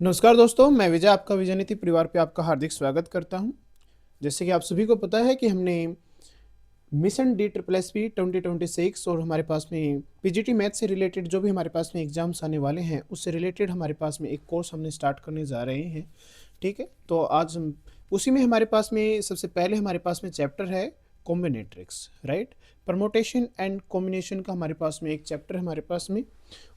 नमस्कार दोस्तों, मैं विजय आपका विजय परिवार पे आपका हार्दिक स्वागत करता हूं। जैसे कि आप सभी को पता है कि हमने mission D triple S P 2026 और हमारे पास में पीजीटी मैथ से रिलेटेड जो भी हमारे पास में एग्जाम्स आने वाले हैं उससे रिलेटेड हमारे पास में एक कोर्स हमने स्टार्ट करने जा रहे हैं। ठीक है, तो आज हम उसी में हमारे पास में सबसे पहले हमारे पास में चैप्टर है कॉम्बिनेट्रिक्स, राइट। परमोटेशन एंड कॉम्बिनेशन का हमारे पास में एक चैप्टर है हमारे पास में,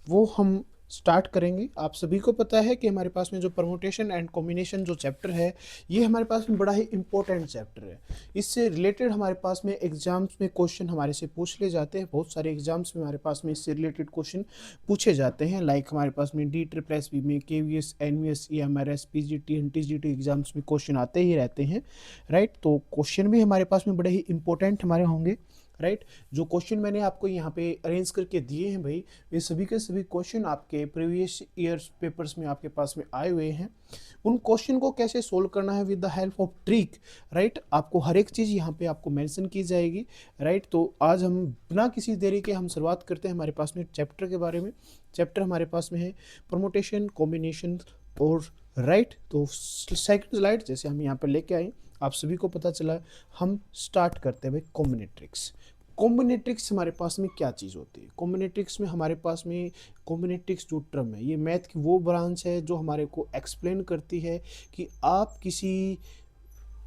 वो हम स्टार्ट करेंगे। आप सभी को पता है कि हमारे पास में जो परमोटेशन एंड कॉम्बिनेशन जो चैप्टर है ये हमारे पास में बड़ा ही इंपॉर्टेंट चैप्टर है। इससे रिलेटेड हमारे पास में एग्जाम्स में क्वेश्चन हमारे से पूछ ले जाते हैं। बहुत सारे एग्जाम्स में हमारे पास में इससे रिलेटेड क्वेश्चन पूछे जाते हैं। लाइक हमारे पास में डी ट्रिपल एस बी में KVS NVS EMRS PGT NTGT exams में क्वेश्चन आते ही रहते हैं, राइट। तो क्वेश्चन भी हमारे पास में बड़े ही इंपॉर्टेंट हमारे होंगे, राइट। जो क्वेश्चन मैंने आपको यहाँ पे अरेंज करके दिए हैं भाई, वे सभी के सभी क्वेश्चन आपके प्रीवियस ईयर्स पेपर्स में आपके पास में आए हुए हैं। उन क्वेश्चन को कैसे सोल्व करना है with the help of trick, right, आपको हर एक चीज़ यहाँ पे आपको मेंशन की जाएगी, राइट। तो आज हम बिना किसी देरी के हम शुरुआत करते हैं हमारे पास में चैप्टर के बारे में। चैप्टर हमारे पास में है परमोटेशन, कॉम्बिनेशन और राइट। तो सेकंड स्लाइड जैसे हम यहाँ पर लेके आए, आप सभी को पता चला, हम स्टार्ट करते हैं भाई कॉम्बिनेट्रिक्स। कॉम्बिनेट्रिक्स हमारे पास में क्या चीज़ होती है? कॉम्बिनेट्रिक्स में हमारे पास में कॉम्बिनेट्रिक्स जो टर्म है ये मैथ की वो ब्रांच है जो हमारे को एक्सप्लेन करती है कि आप किसी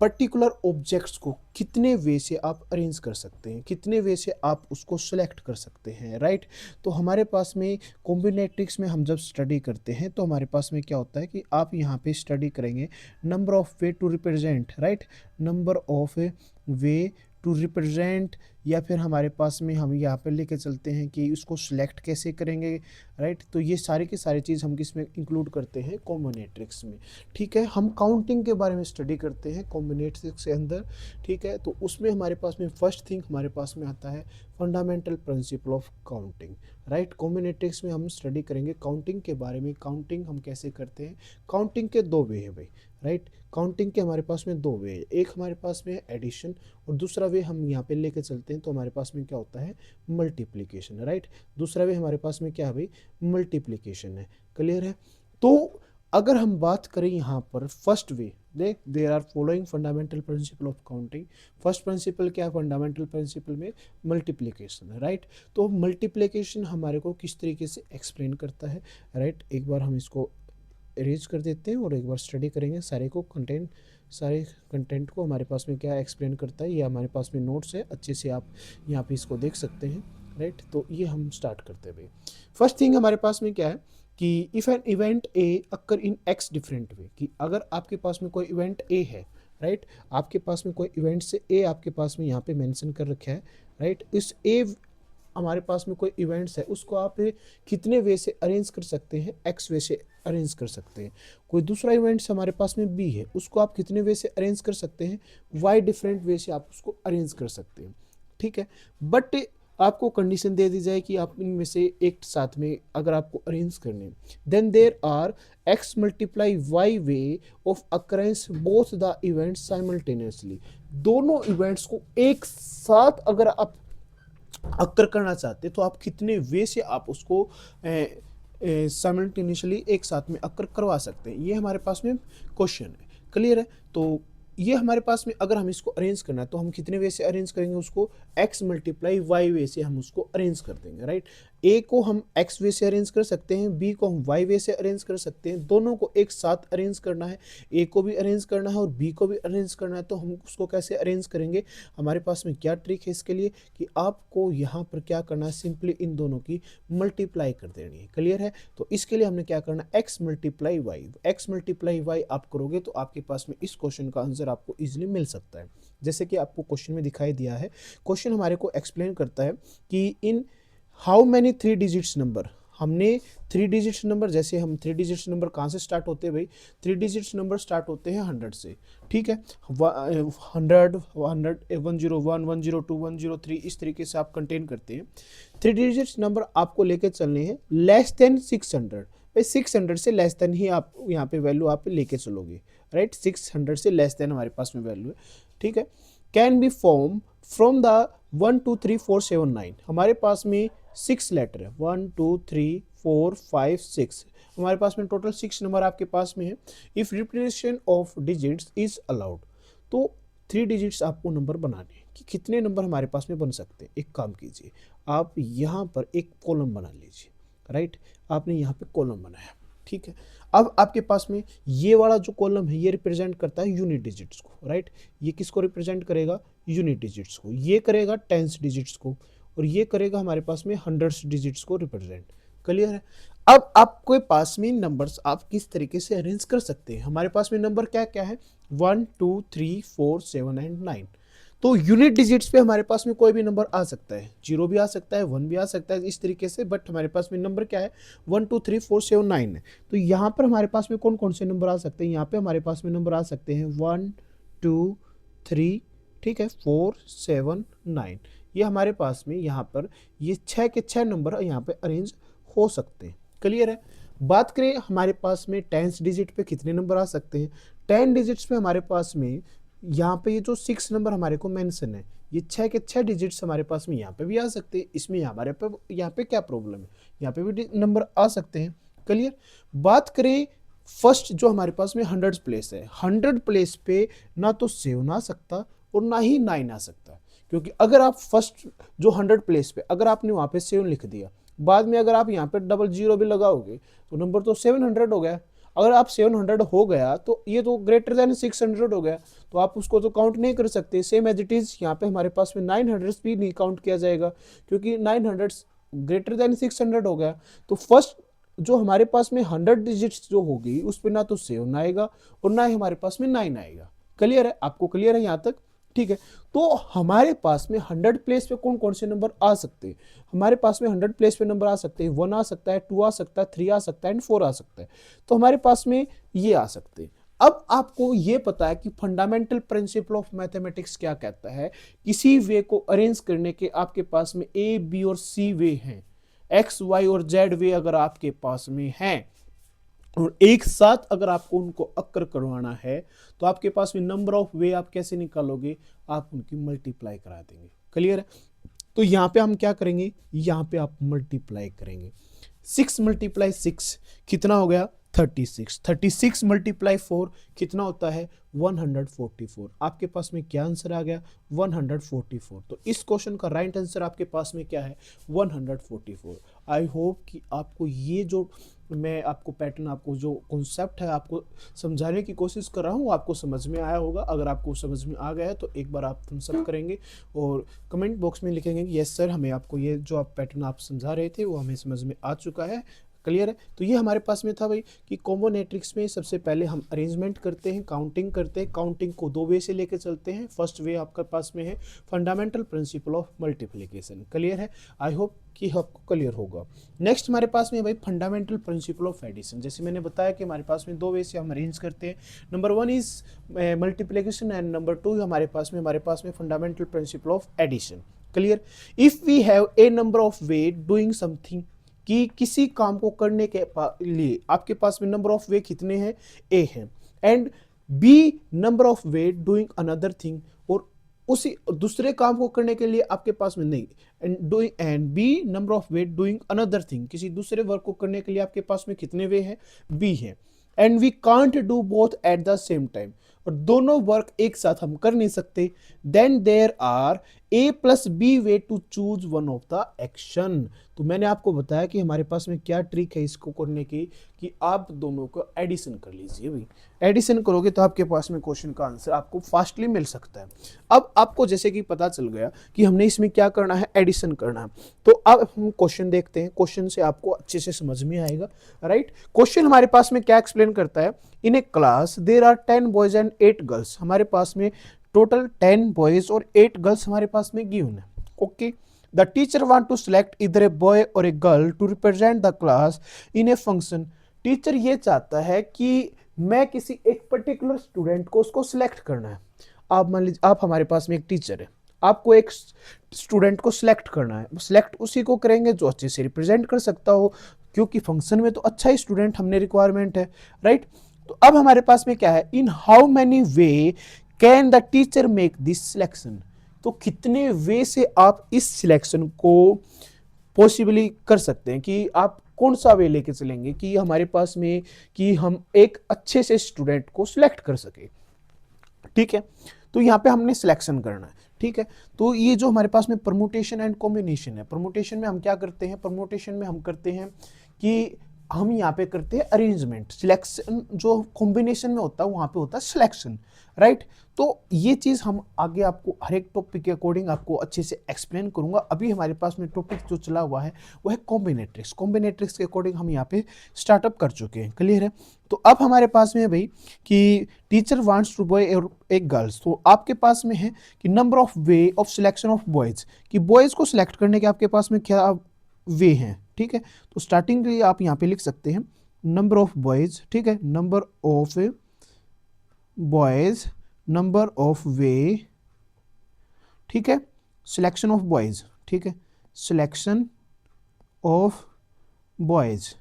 पर्टिकुलर ऑब्जेक्ट्स को कितने वे से आप अरेंज कर सकते हैं, कितने वे से आप उसको सेलेक्ट कर सकते हैं, राइट। तो हमारे पास में कॉम्बिनेट्रिक्स में हम जब स्टडी करते हैं तो हमारे पास में क्या होता है कि आप यहाँ पे स्टडी करेंगे number of way to represent, right, number of way to represent, या फिर हमारे पास में हम यहाँ पे लेके चलते हैं कि उसको सिलेक्ट कैसे करेंगे, राइट। तो ये सारी की सारी चीज़ हम किस में इंक्लूड करते हैं? कॉम्बिनेट्रिक्स में। ठीक है, हम काउंटिंग के बारे में स्टडी करते हैं कॉम्बिनेट्रिक्स के अंदर। ठीक है, तो उसमें हमारे पास में फर्स्ट थिंग हमारे पास में आता है fundamental principle of counting, right. Combinatorics में हम स्टडी करेंगे काउंटिंग के बारे में, काउंटिंग हम कैसे करते हैं। काउंटिंग के दो वे है भाई, राइट। काउंटिंग के हमारे पास में दो वे है, एक हमारे पास में है एडिशन और दूसरा वे हम यहाँ पे लेके चलते हैं तो हमारे पास में क्या होता है? Multiplication, right. दूसरा वे हमारे पास में क्या है भाई? मल्टीप्लिकेशन है। क्लियर है? तो अगर हम बात करें यहाँ पर फर्स्ट वे, देख there are following fundamental principle of counting. First principle क्या है फंडामेंटल प्रिंसिपल में? Multiplication, right. तो मल्टीप्लिकेशन हमारे को किस तरीके से एक्सप्लेन करता है, राइट। एक बार हम इसको अरेंज कर देते हैं और एक बार स्टडी करेंगे सारे कंटेंट को हमारे पास में क्या एक्सप्लेन करता है। ये हमारे पास में नोट्स है, अच्छे से आप यहाँ पे इसको देख सकते हैं, राइट। तो ये हम स्टार्ट करते हैं भाई। फर्स्ट थिंग हमारे पास में क्या है कि if an event A occur in x different way, कि अगर आपके पास में कोई इवेंट ए है, राइट, आपके पास में कोई इवेंट से ए आपके पास में यहाँ पे मेंशन कर रखा है, राइट। इस ए हमारे पास में कोई इवेंट्स है उसको आप कितने वे से अरेंज कर सकते हैं? एक्स वे से अरेंज कर सकते हैं। कोई दूसरा इवेंट्स हमारे पास में बी है, उसको आप कितने वे से अरेंज कर सकते हैं? वाई डिफरेंट वे से आप उसको अरेंज कर सकते हैं। ठीक है, बट आपको कंडीशन दे दी जाए कि आप इनमें से एक साथ में अगर आपको अरेंज करने, then there are X multiply Y way of occurrence both the events simultaneously. दोनों इवेंट्स को एक साथ अगर आप अक्कर करना चाहते तो आप कितने वे से आप उसको साइमल्टेनियसली एक साथ में अक्कर करवा सकते हैं? ये हमारे पास में क्वेश्चन है। क्लियर है? तो ये हमारे पास में अगर हम इसको अरेंज करना है तो हम कितने वे से अरेंज करेंगे उसको? एक्स मल्टीप्लाई वाई वे से हम उसको अरेंज कर देंगे, राइट। ए को हम एक्स वे से अरेंज कर सकते हैं, बी को हम वाई वे से अरेंज कर सकते हैं। दोनों को एक साथ अरेंज करना है, ए को भी अरेंज करना है और बी को भी अरेंज करना है। तो हम उसको कैसे अरेंज करेंगे? हमारे पास में क्या ट्रिक है इसके लिए कि आपको यहाँ पर क्या करना है? सिंपली इन दोनों की मल्टीप्लाई कर देनी है। क्लियर है? तो इसके लिए हमने क्या करना है? X multiply Y, X multiply Y आप करोगे तो आपके पास में इस क्वेश्चन का आंसर आपको इजीली मिल सकता है। जैसे कि आपको क्वेश्चन में दिखाई दिया है, क्वेश्चन हमारे को एक्सप्लेन करता है कि in how many three digits number, हमने थ्री डिजिट्स नंबर, जैसे हम थ्री डिजिट्स नंबर कहाँ से स्टार्ट होते हैं भाई? थ्री डिजिट्स नंबर स्टार्ट होते हैं 100 से। ठीक है, 100 101 102 103 इस तरीके से आप कंटेन करते हैं। थ्री डिजिट्स नंबर आपको लेके चलने हैं लेस देन 600 भाई। 600 से लेस देन ही आप यहाँ पे वैल्यू आप लेके चलोगे, राइट। 600 से लेस देन हमारे पास में वैल्यू है। ठीक है, can be form from the 1 2 3 4 7 9 हमारे पास में 6 लेटर है, 1 2 3 4 5 6, हमारे पास में टोटल 6 नंबर आपके पास में है। If representation of digits is allowed, तो 3 डिजिट्स आपको नंबर बनाने हैं कि कितने नंबर हमारे पास में बन सकते हैं। एक काम कीजिए, आप यहाँ पर एक कॉलम बना लीजिए, राइट, आपने यहाँ पे कॉलम बनाया, ठीक है। अब आपके पास में ये वाला जो कॉलम है ये रिप्रेजेंट करता है यूनिट डिजिट्स को, राइट, ये किसको रिप्रेजेंट करेगा, यूनिट डिजिट्स को, ये करेगा टेंस डिजिट्स को, और ये करेगा हमारे पास में हंड्रेड्स डिजिट्स को रिप्रेजेंट। क्लियर है। अब आपके पास में नंबर्स आप किस तरीके से अरेंज कर सकते हैं। हमारे पास में नंबर क्या क्या है, 1 2 3 4 7 एंड 9। तो यूनिट डिजिट्स पे हमारे पास में कोई भी नंबर आ सकता है, 0 भी आ सकता है, 1 भी आ सकता है, इस तरीके से, बट हमारे पास में नंबर क्या है, 1 2 3 4 7 9 है। तो यहाँ पर हमारे पास में कौन कौन से नंबर आ सकते हैं, यहाँ पे हमारे पास में नंबर आ सकते हैं 1 2 3, ठीक है, 4 7 9। ये हमारे पास में यहाँ पर ये 6 के 6 नंबर यहाँ पे अरेंज हो सकते हैं। क्लियर है। बात करें हमारे पास में टेंस डिजिट पे कितने नंबर आ सकते हैं, 10 डिजिट्स पे हमारे पास में यहाँ पे ये जो 6 नंबर हमारे को मेंशन है, ये 6 के 6 डिजिट्स हमारे पास में यहाँ पे भी आ सकते हैं। इसमें हमारे पे यहाँ पे क्या प्रॉब्लम है, यहाँ पे भी नंबर आ सकते हैं। क्लियर। बात करें फर्स्ट जो हमारे पास में 100 प्लेस है, 100 प्लेस पे ना तो 7 आ सकता और ना ही 9 आ सकता, क्योंकि अगर आप फर्स्ट जो 100 प्लेस पे अगर आपने वहाँ पे 7 लिख दिया, बाद में अगर आप यहाँ पे डबल जीरो भी लगाओगे तो नंबर तो 700 हो गया। अगर आप 700 हो गया तो ये तो ग्रेटर देन 600 हो गया, तो आप उसको तो काउंट नहीं कर सकते। सेम एज इट इज यहाँ पे हमारे पास में 900 भी नहीं काउंट किया जाएगा, क्योंकि 900 ग्रेटर देन 600 हो गया। तो फर्स्ट जो हमारे पास में 100 डिजिट्स जो होगी उस पर ना तो 7 आएगा और ना ही हमारे पास में 9 आएगा। क्लियर है, आपको क्लियर है यहाँ तक, ठीक है। तो हमारे पास में 100 प्लेस पे कौन कौन से नंबर आ सकते हैं, हमारे पास में 100 प्लेस पे नंबर आ सकते हैं, 1 आ सकता है, 2 आ सकता है, 3 आ सकता है एंड 4 आ सकता है। तो हमारे पास में ये आ सकते हैं। अब आपको ये पता है कि फंडामेंटल प्रिंसिपल ऑफ मैथमेटिक्स क्या कहता है, किसी वे को अरेंज करने के आपके पास में ए बी और सी वे हैं, एक्स वाई और जेड वे अगर आपके पास में हैं, और एक साथ अगर आपको उनको अक्कर करवाना है तो आपके पास में नंबर ऑफ वे आप कैसे निकालोगे, आप उनकी मल्टीप्लाई करा देंगे। क्लियर है। तो यहाँ पे हम क्या करेंगे, यहाँ पे आप मल्टीप्लाई करेंगे, 6 × 6 कितना हो गया, 36, 36 × 4 कितना होता है, 144। आपके पास में क्या आंसर आ गया, 144। तो इस क्वेश्चन का राइट आंसर आपके पास में क्या है, 144। आई होप कि आपको ये जो मैं आपको पैटर्न, आपको जो कॉन्सेप्ट है आपको समझाने की कोशिश कर रहा हूँ आपको समझ में आया होगा। अगर आपको समझ में आ गया है तो एक बार आप थम्स अप करेंगे और कमेंट बॉक्स में लिखेंगे कि यस सर, हमें आपको ये जो आप पैटर्न आप समझा रहे थे वो हमें समझ में आ चुका है। क्लियर है। तो ये हमारे पास में था भाई कि कॉम्बिनेट्रिक्स में सबसे पहले हम अरेंजमेंट करते हैं, काउंटिंग करते हैं, काउंटिंग को 2 वे से लेके चलते हैं। फर्स्ट वे आपके पास में है fundamental principle of multiplication. Clear है, आई होप कि आपको क्लियर होगा। नेक्स्ट हमारे पास में भाई फंडामेंटल प्रिंसिपल ऑफ एडिशन। जैसे मैंने बताया कि हमारे पास में 2 वे से हम अरेंज करते हैं। Number 1 is multiplication and number 2 हमारे पास में fundamental principle of addition. Clear. If we have a number of way doing something, कि किसी काम को करने के लिए आपके पास में नंबर ऑफ वे कितने हैं, ए है, and B number of way doing another thing, और उसी दूसरे काम को करने के लिए आपके पास में नहीं, and B number of way doing another thing, किसी दूसरे वर्क को करने के लिए आपके पास में कितने वे हैं, बी है, and we can't do both at the same time, और दोनों वर्क एक साथ हम कर नहीं सकते, then there are A plus B way to choose one of the action. तो मैंने आपको बताया कि हमारे पास में क्या ट्रिक है इसको करने की, कि आप दोनों को एडिशन कर लीजिए भाई। एडिशन करोगे तो आपके पास में क्वेश्चन का आंसर आपको फास्टली मिल सकता है। अब आपको जैसे कि पता चल गया कि हमने इसमें क्या करना है, एडिशन करना है, तो अब हम क्वेश्चन देखते हैं। क्वेश्चन से आपको अच्छे से समझ में आएगा, राइट। क्वेश्चन हमारे पास में क्या एक्सप्लेन करता है, in a class there are 10 boys and 8 girls. हमारे पास में टोटल 10 बॉयज और 8 गर्ल्स हमारे पास में गिवन है। Okay, the teacher want to select इधर ए बॉय और a girl to represent the class in a function. Teacher ये चाहता है कि मैं किसी एक पर्टिकुलर स्टूडेंट को उसको सिलेक्ट करना है। आप मान लीजिए आप हमारे पास में एक टीचर है, आपको एक स्टूडेंट को सिलेक्ट करना है। सिलेक्ट उसी को करेंगे जो अच्छे से रिप्रेजेंट कर सकता हो, क्योंकि फंक्शन में तो अच्छा ही स्टूडेंट हमने रिक्वायरमेंट है, राइट। तो अब हमारे पास में क्या है, in how many way can the teacher make this selection, तो कितने वे से आप इस सिलेक्शन को पॉसिबली कर सकते हैं, कि आप कौन सा वे लेके चलेंगे कि हमारे पास में कि हम एक अच्छे से स्टूडेंट को सिलेक्ट कर सके। ठीक है, तो यहाँ पे हमने सिलेक्शन करना है। ठीक है, तो ये जो हमारे पास में परमुटेशन एंड कॉम्बिनेशन है, परमुटेशन में हम क्या करते हैं, परमुटेशन में हम करते हैं कि हम यहाँ पे करते हैं अरेंजमेंट, सिलेक्शन जो कॉम्बिनेशन में होता है वहाँ पे होता है सिलेक्शन, राइट। तो ये चीज़ हम आगे आपको हर एक टॉपिक के अकॉर्डिंग आपको अच्छे से एक्सप्लेन करूंगा। अभी हमारे पास में टॉपिक जो चला हुआ है वो है कॉम्बिनेट्रिक्स, कॉम्बिनेट्रिक्स के अकॉर्डिंग हम यहाँ पे स्टार्टअप कर चुके हैं, क्लियर है। तो अब हमारे पास में है भाई कि टीचर वांट्स टू बॉय और एक गर्ल्स, तो आपके पास में है कि number of way of selection of boys, कि बॉयज़ को सिलेक्ट करने के आपके पास में क्या वे हैं। ठीक है, तो स्टार्टिंग के लिए आप यहाँ पे लिख सकते हैं नंबर ऑफ बॉयज़, ठीक है, number of boys, number of वे, ठीक है, सिलेक्शन ऑफ बॉयज़, ठीक है, सिलेक्शन ऑफ बॉयज़,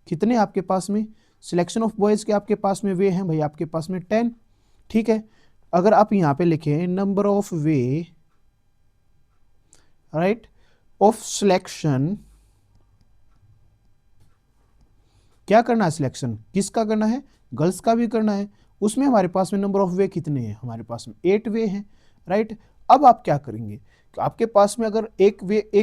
कितने आपके पास में सिलेक्शन ऑफ बॉयज़ के आपके पास में वे हैं भाई, आपके पास में 10। ठीक है, अगर आप यहाँ पे लिखें number of way, right, of selection, क्या करना है, सिलेक्शन किसका करना है, गर्ल्स का भी करना है, उसमें हमारे पास में नंबर ऑफ वे कितने हैं, हमारे पास में 8 वे हैं, राइट। अब आप क्या करेंगे, आपके पास में अगर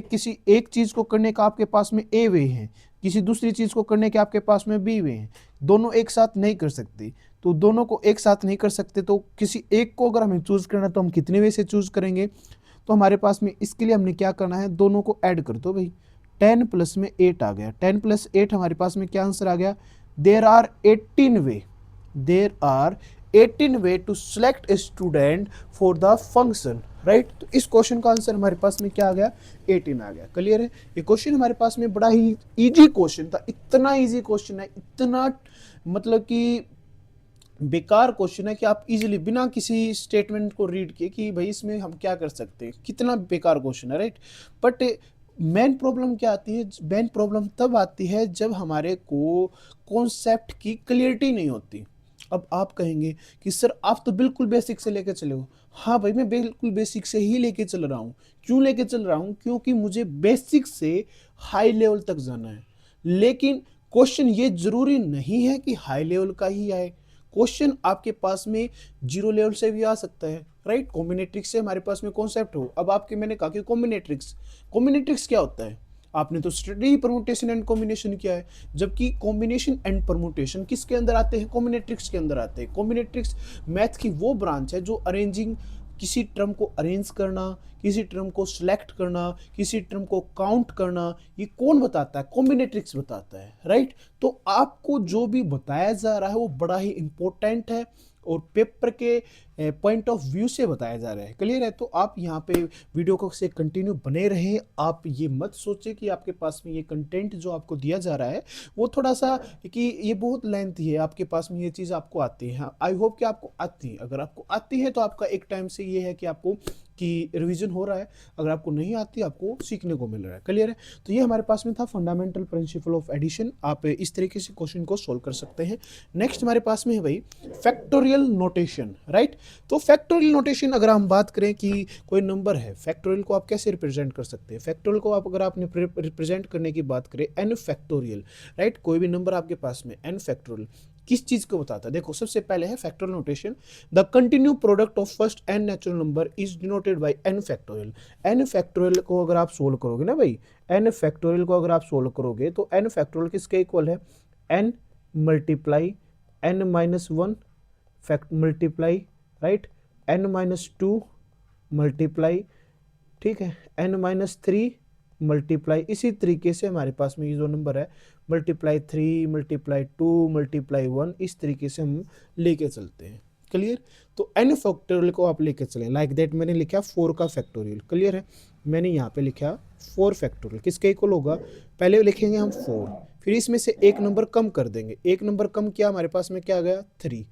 किसी एक चीज़ को करने का आपके पास में ए वे है, किसी दूसरी चीज़ को करने के आपके पास में बी वे हैं, दोनों एक साथ नहीं कर सकते, तो दोनों को एक साथ नहीं कर सकते, तो किसी एक को अगर हमें चूज़ करना तो हम कितने वे से चूज़ करेंगे, तो हमारे पास में इसके लिए हमने क्या करना है, दोनों को ऐड कर दो भाई, 10 प्लस में 8 आ गया, 10 प्लस 8 हमारे पास में क्या आंसर आ गया, there are 18 way, there are 18 way to select a student for the function, right. तो इस क्वेश्चन का आंसर हमारे पास में क्या आ गया, 18 आ गया, क्लियर है। ये क्वेश्चन हमारे पास में बड़ा ही इजी क्वेश्चन था, इतना इजी क्वेश्चन है, इतना मतलब कि बेकार क्वेश्चन है कि आप इजीली बिना किसी स्टेटमेंट को रीड किए कि भाई इसमें हम क्या कर सकते हैं, कितना बेकार क्वेश्चन है, राइट। बट मेन प्रॉब्लम क्या आती है, मेन प्रॉब्लम तब आती है जब हमारे को कॉन्सेप्ट की क्लियरिटी नहीं होती। अब आप कहेंगे कि सर आप तो बिल्कुल बेसिक से लेके चले हो, हाँ भाई मैं बिल्कुल बेसिक से ही लेके चल रहा हूँ। क्यों लेके चल रहा हूँ, क्योंकि मुझे बेसिक से हाई लेवल तक जाना है। लेकिन क्वेश्चन ये जरूरी नहीं है कि हाई लेवल का ही आए, क्वेश्चन आपके पास में जीरो लेवल से भी आ सकता है, राइट। कॉम्बिनेट्रिक्स से हमारे पास में कॉन्सेप्ट हो, अब आपके मैंने कहा कि कॉम्बिनेट्रिक्स क्या होता है, आपने तो स्टडी परमुटेशन एंड कॉम्बिनेशन किया है, जबकि कॉम्बिनेशन एंड परमुटेशन किसके अंदर आते हैं, कॉम्बिनेट्रिक्स के अंदर आते हैं। कॉम्बिनेट्रिक्स मैथ की वो ब्रांच है जो अरेंजिंग, किसी टर्म को अरेंज करना, किसी टर्म को सिलेक्ट करना, किसी टर्म को काउंट करना, ये कौन बताता है, कॉम्बिनेट्रिक्स बताता है, राइट। तो आपको जो भी बताया जा रहा है वो बड़ा ही इंपॉर्टेंट है और पेपर के पॉइंट ऑफ व्यू से बताया जा रहा है, क्लियर है। तो आप यहाँ पे वीडियो को से कंटिन्यू बने रहें, आप ये मत सोचें कि आपके पास में ये कंटेंट जो आपको दिया जा रहा है वो थोड़ा सा कि ये बहुत लेंथी है, आपके पास में ये चीज़ आपको आती है, आई होप कि आपको आती है। अगर आपको आती है तो आपका एक टाइम से ये है कि आपको कि रिवीजन हो रहा है, अगर आपको नहीं आती आपको सीखने को मिल रहा है, क्लियर है। तो ये हमारे पास में था फंडामेंटल प्रिंसिपल ऑफ एडिशन, आप इस तरीके से क्वेश्चन को सोल्व कर सकते हैं। नेक्स्ट हमारे पास में है भाई फैक्टोरियल नोटेशन, राइट। तो फैक्टोरियल नोटेशन अगर हम बात करें कि कोई नंबर है, फैक्टोरियल को आप कैसे रिप्रेजेंट कर सकते हैं, फैक्टोरियल को आप अगर आपने रिप्रेजेंट करने की बात करें एन फैक्टोरियल, राइट। कोई भी नंबर आपके पास में एन फैक्टोरियल किस चीज को बताता है, देखो सबसे पहले है factorial notation, the continue product of first N natural number is denoted by N factorial. N factorial को अगर आप सोल्व करोगे ना भाई, एन फैक्टोरियल को अगर आप सोल्व करोगे तो एन फैक्टोरियल किसके इक्वल है, N multiply N minus one fact multiply, right, N minus two multiply, ठीक है, एन माइनस थ्री मल्टीप्लाई, इसी तरीके से हमारे पास में ये जो नंबर है मल्टीप्लाई 3 मल्टीप्लाई 2 मल्टीप्लाई 1, इस तरीके से हम लेके चलते हैं, क्लियर। तो एन फैक्टोरियल को आप लेके चलें, लाइक दैट मैंने लिखा 4 का फैक्टोरियल, क्लियर है। मैंने यहाँ पे लिखा 4 फैक्टोरियल किसके इक्वल होगा, पहले लिखेंगे हम 4, फिर इसमें से एक नंबर कम कर देंगे, एक नंबर कम किया हमारे पास में क्या आ गया 3,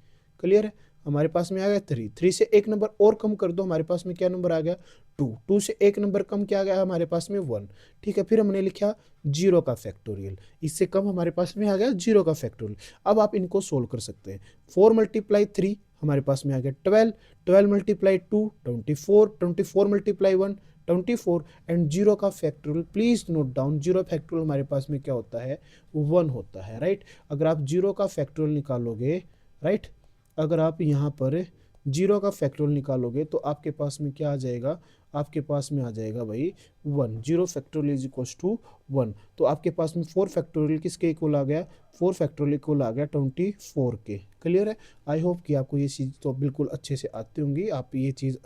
क्लियर है। हमारे पास में आ गया 3 से एक नंबर और कम कर दो, हमारे पास में क्या नंबर आ गया 2 से एक नंबर कम क्या आ गया हमारे पास में 1, ठीक है। फिर हमने लिखा 0 का फैक्टोरियल, इससे कम हमारे पास में आ गया 0 का फैक्टोरियल। अब आप इनको सोल्व कर सकते हैं, 4 मल्टीप्लाई 3 हमारे पास में आ गया 12, 12 मल्टीप्लाई 2 24, 24 मल्टीप्लाई 1 24 एंड जीरो का factorial, please note down, zero factorial हमारे पास में क्या होता है, 1 होता है, राइट। अगर आप जीरो का फैक्टोरियल निकालोगे, राइट, अगर आप यहाँ पर जीरो का फैक्टोरियल निकालोगे तो आपके पास में क्या आ जाएगा, आपके पास में आ जाएगा भाई 1, zero factorial is equal to 1। तो आपके पास में 4 फैक्टोरियल किसके इक्वल आ गया, 4 फैक्टोरियल इक्वल आ गया 24 के। क्लियर है। आई होप कि आपको ये चीज़ तो बिल्कुल अच्छे से आती होंगी। आप ये चीज़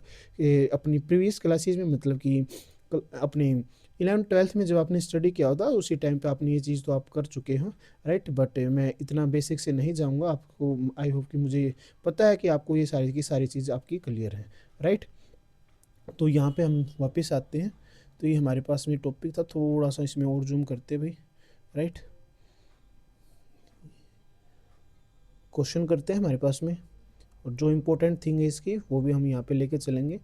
अपनी प्रीवियस क्लासेस में, मतलब कि अपनी 11th-12th में जब आपने स्टडी किया होता उसी टाइम पे आपने ये चीज़ तो आप कर चुके हैं, राइट। बट मैं इतना बेसिक से नहीं जाऊंगा आपको। आई होप कि मुझे पता है कि आपको ये सारी की सारी चीज़ आपकी क्लियर है, राइट। तो यहाँ पे हम वापस आते हैं। तो ये हमारे पास में टॉपिक था, थोड़ा सा इसमें और जूम करते भाई, राइट। क्वेश्चन करते हैं हमारे पास में, और जो इम्पोर्टेंट थिंग है इसकी वो भी हम यहाँ पे लेके चलेंगे।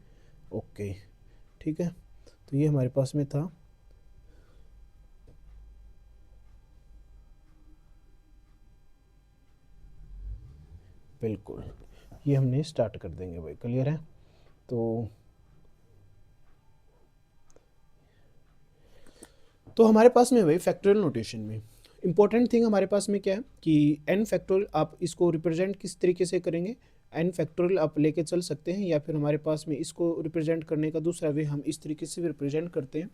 ओके, ठीक है। तो ये हमारे पास में था, बिल्कुल ये हमने स्टार्ट कर देंगे भाई, क्लियर है। तो हमारे पास में भाई फैक्टोरियल नोटेशन में इंपॉर्टेंट थिंग हमारे पास में क्या है कि एन फैक्टोरियल, आप इसको रिप्रेजेंट किस तरीके से करेंगे, एन फैक्टोरियल आप लेके चल सकते हैं, या फिर हमारे पास में इसको रिप्रेजेंट करने का दूसरा वे हम इस तरीके से भी रिप्रेजेंट करते हैं।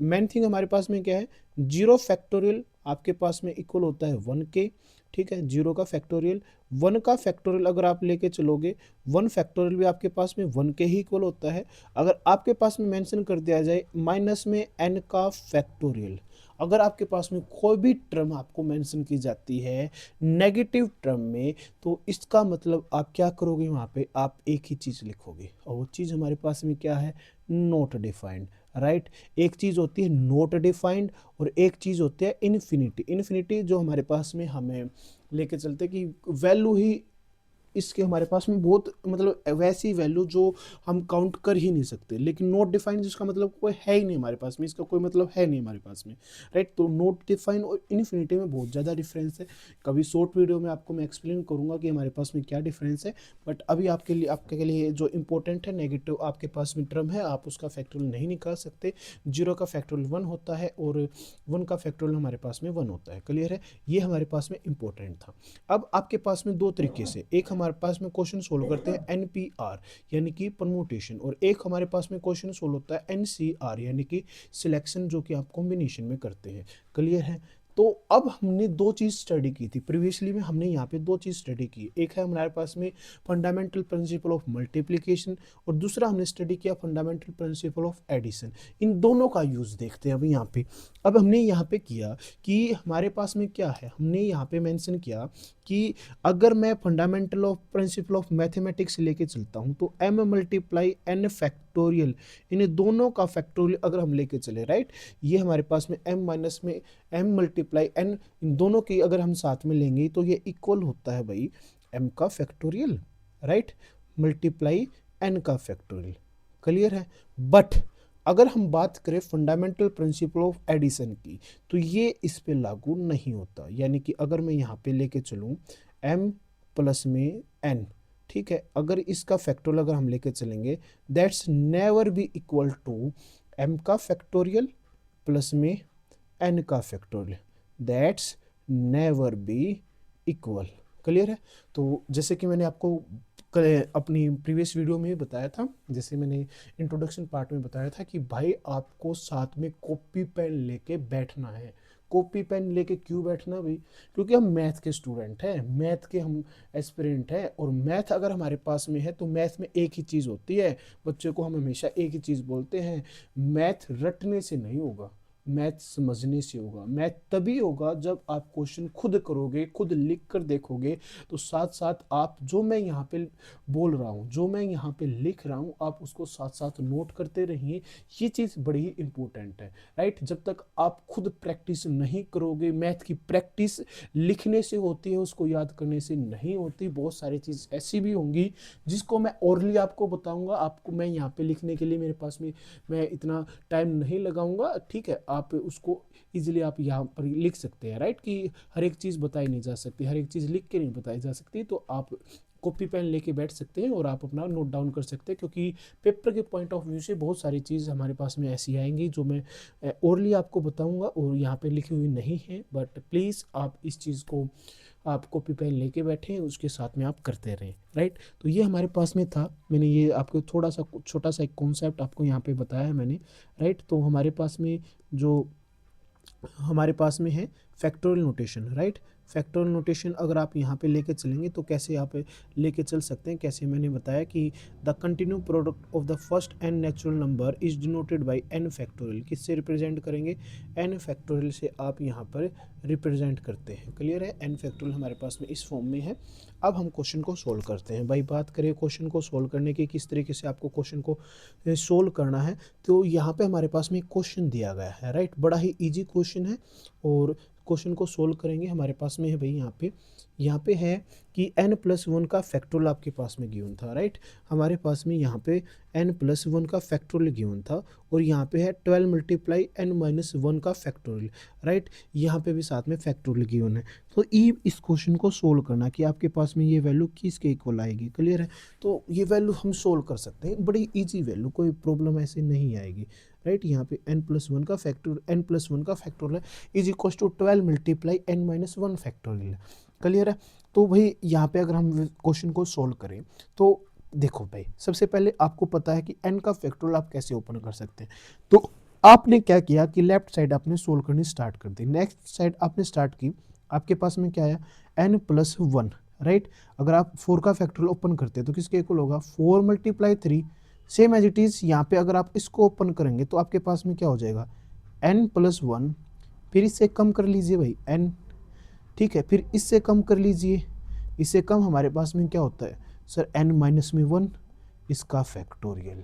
मेन थिंग हमारे पास में क्या है, जीरो फैक्टोरियल आपके पास में इक्वल होता है 1 के, ठीक है। जीरो का फैक्टोरियल, 1 का फैक्टोरियल अगर आप लेके चलोगे, 1 फैक्टोरियल भी आपके पास में 1 के ही इक्वल होता है। अगर आपके पास में मेंशन कर दिया जाए माइनस में n का फैक्टोरियल, अगर आपके पास में कोई भी टर्म आपको मेंशन की जाती है नेगेटिव टर्म में, तो इसका मतलब आप क्या करोगे, वहाँ पे आप एक ही चीज़ लिखोगे, और वो चीज़ हमारे पास में क्या है, नॉट डिफाइंड, राइट। एक चीज़ होती है नॉट डिफाइंड, और एक चीज़ होती है इन्फिनिटी। इन्फिनिटी जो हमारे पास में हमें लेके चलते कि वैल्यू ही इसके हमारे पास में बहुत, मतलब वैसी वैल्यू जो हम काउंट कर ही नहीं सकते। लेकिन नोट डिफाइंड जिसका मतलब कोई है ही नहीं हमारे पास में, इसका कोई मतलब है नहीं हमारे पास में, राइट। तो नोट डिफाइंड और इन्फिनिटी में बहुत ज़्यादा डिफरेंस है। कभी शॉर्ट वीडियो में आपको मैं एक्सप्लेन करूंगा कि हमारे पास में क्या डिफरेंस है। बट अभी आपके लिए जो इंपॉर्टेंट है, नेगेटिव आपके पास में टर्म है, आप उसका फैक्टोरियल नहीं निकाल सकते। जीरो का फैक्टोरियल 1 होता है, और 1 का फैक्टोरियल हमारे पास में 1 होता है, क्लियर है। ये हमारे पास में इंपॉर्टेंट था। अब आपके पास में दो तरीके से, एक हमारे पास में क्वेश्चन सोल्व करते हैं एनपीआर यानी कि परमुटेशन, और एक हमारे पास में क्वेश्चन सोल्व होता है एनसीआर यानी कि सिलेक्शन, जो कि आप कॉम्बिनेशन में करते हैं, क्लियर है। तो अब हमने दो चीज़ स्टडी की थी प्रीवियसली में, हमने यहाँ पे दो चीज़ स्टडी की। एक है हमारे पास में फंडामेंटल प्रिंसिपल ऑफ मल्टीप्लिकेशन, और दूसरा हमने स्टडी किया फंडामेंटल प्रिंसिपल ऑफ एडिशन। इन दोनों का यूज़ देखते हैं अभी यहाँ पे। अब हमने यहाँ पे किया कि हमारे पास में क्या है, हमने यहाँ पे मेंशन किया कि अगर मैं fundamental of principle of mathematics लेके चलता हूँ, तो m मल्टीप्लाई n फैक्टोरियल, इन दोनों का फैक्टोरियल अगर हम लेके चले, राइट, ये हमारे पास में m माइनस में m मल्टीप्लाई n, इन दोनों की अगर हम साथ में लेंगे तो ये इक्वल होता है भाई m का फैक्टोरियल, राइट, मल्टीप्लाई n का फैक्टोरियल, क्लियर है। बट अगर हम बात करें फंडामेंटल प्रिंसिपल ऑफ एडिशन की, तो ये इस पे लागू नहीं होता। यानी कि अगर मैं यहाँ पे लेके चलूँ m प्लस में n, ठीक है, अगर इसका फैक्टोरियल अगर हम लेके चलेंगे, that's never be equal to m का फैक्टोरियल प्लस में n का factorial, that's never be equal, clear है। तो जैसे कि मैंने आपको अपनी प्रीवियस वीडियो में बताया था, जैसे मैंने इंट्रोडक्शन पार्ट में बताया था कि भाई आपको साथ में कॉपी पेन लेके बैठना है। कॉपी पेन लेके क्यों बैठना भाई, क्योंकि हम मैथ के स्टूडेंट हैं, मैथ के हम एस्पिरेंट हैं, और मैथ अगर हमारे पास में है तो मैथ में एक ही चीज़ होती है। बच्चे को हम हमेशा एक ही चीज़ बोलते हैं, मैथ रटने से नहीं होगा, मैथ समझने से होगा। मैथ तभी होगा जब आप क्वेश्चन खुद करोगे, खुद लिख कर देखोगे, तो साथ साथ आप जो मैं यहाँ पे बोल रहा हूँ, जो मैं यहाँ पे लिख रहा हूँ, आप उसको साथ साथ नोट करते रहिए। ये चीज़ बड़ी ही इंपॉर्टेंट है, राइट। जब तक आप खुद प्रैक्टिस नहीं करोगे, मैथ की प्रैक्टिस लिखने से होती है, उसको याद करने से नहीं होती। बहुत सारी चीज़ ऐसी भी होंगी जिसको मैं ओरली आपको बताऊंगा, आपको मैं यहाँ पे लिखने के लिए मेरे पास में मैं इतना टाइम नहीं लगाऊंगा, ठीक है। आप उसको इजीली आप यहाँ पर लिख सकते हैं, राइट, कि हर एक चीज़ बताई नहीं जा सकती, हर एक चीज़ लिख के नहीं बताई जा सकती। तो आप कॉपी पेन लेके बैठ सकते हैं और आप अपना नोट डाउन कर सकते हैं, क्योंकि पेपर के पॉइंट ऑफ व्यू से बहुत सारी चीज़ हमारे पास में ऐसी आएंगी जो मैं ओरली आपको बताऊंगा और यहाँ पे लिखी हुई नहीं है, बट प्लीज़ आप इस चीज़ को आप कॉपी पेन लेके बैठे उसके साथ में आप करते रहें, राइट। तो ये हमारे पास में था, मैंने ये आपको थोड़ा सा छोटा सा एक कॉन्सेप्ट आपको यहाँ पे बताया है मैंने, राइट। तो हमारे पास में जो हमारे पास में है factorial notation, right. Factorial notation अगर आप यहाँ पे लेके चलेंगे तो कैसे आप लेके चल सकते हैं, कैसे मैंने बताया कि the continue product of the first N natural number is denoted by N factorial, किससे रिप्रेजेंट करेंगे, एन फैक्टोरियल से आप यहाँ पर रिप्रेजेंट करते हैं। क्लियर है, एन फैक्टोरियल हमारे पास में इस फॉर्म में है। अब हम क्वेश्चन को सोल्व करते हैं भाई। बात करें क्वेश्चन को सोल्व करने की, किस तरीके से आपको क्वेश्चन को सोल्व करना है, तो यहाँ पे हमारे पास में क्वेश्चन दिया गया है, राइट। बड़ा ही इजी क्वेश्चन है और क्वेश्चन को सोल्व करेंगे। हमारे पास में है भाई यहाँ पे है कि n+1 का फैक्टोरियल आपके पास में गिवन था, राइट। हमारे पास में यहाँ पे n+1 का फैक्टोरियल गिवन था और यहाँ पे है 12 × n-1 का फैक्टोरियल, राइट। यहाँ पे भी साथ में फैक्टोरियल गिवन है। तो इस क्वेश्चन को सोल्व करना कि आपके पास में ये वैल्यू किसके इक्वल आएगी। क्लियर है, तो ये वैल्यू हम सोल्व कर सकते हैं, बड़ी ईजी वैल्यू, कोई प्रॉब्लम ऐसे नहीं आएगी, राइट। यहाँ पे n+1 का factorial is equal to 12 × n-1 factorial. Clear है, तो भाई यहाँ पे अगर हम क्वेश्चन को सोल्व करें तो देखो भाई, सबसे पहले आपको पता है कि n का फैक्टोरियल आप कैसे ओपन कर सकते हैं। तो आपने क्या किया कि लेफ्ट साइड आपने सोल्व करनी स्टार्ट कर दी, नेक्स्ट साइड आपने स्टार्ट की, आपके पास में क्या आया n+1, राइट। अगर आप 4 का फैक्टोरियल ओपन करते हैं तो किसके इक्वल होगा 4 × 3, सेम एज इट इज़। यहाँ पे अगर आप इसको ओपन करेंगे तो आपके पास में क्या हो जाएगा n+1, फिर इससे कम कर लीजिए भाई n, ठीक है, फिर इससे कम कर लीजिए, इससे कम हमारे पास में क्या होता है सर n-1 इसका फैक्टोरियल,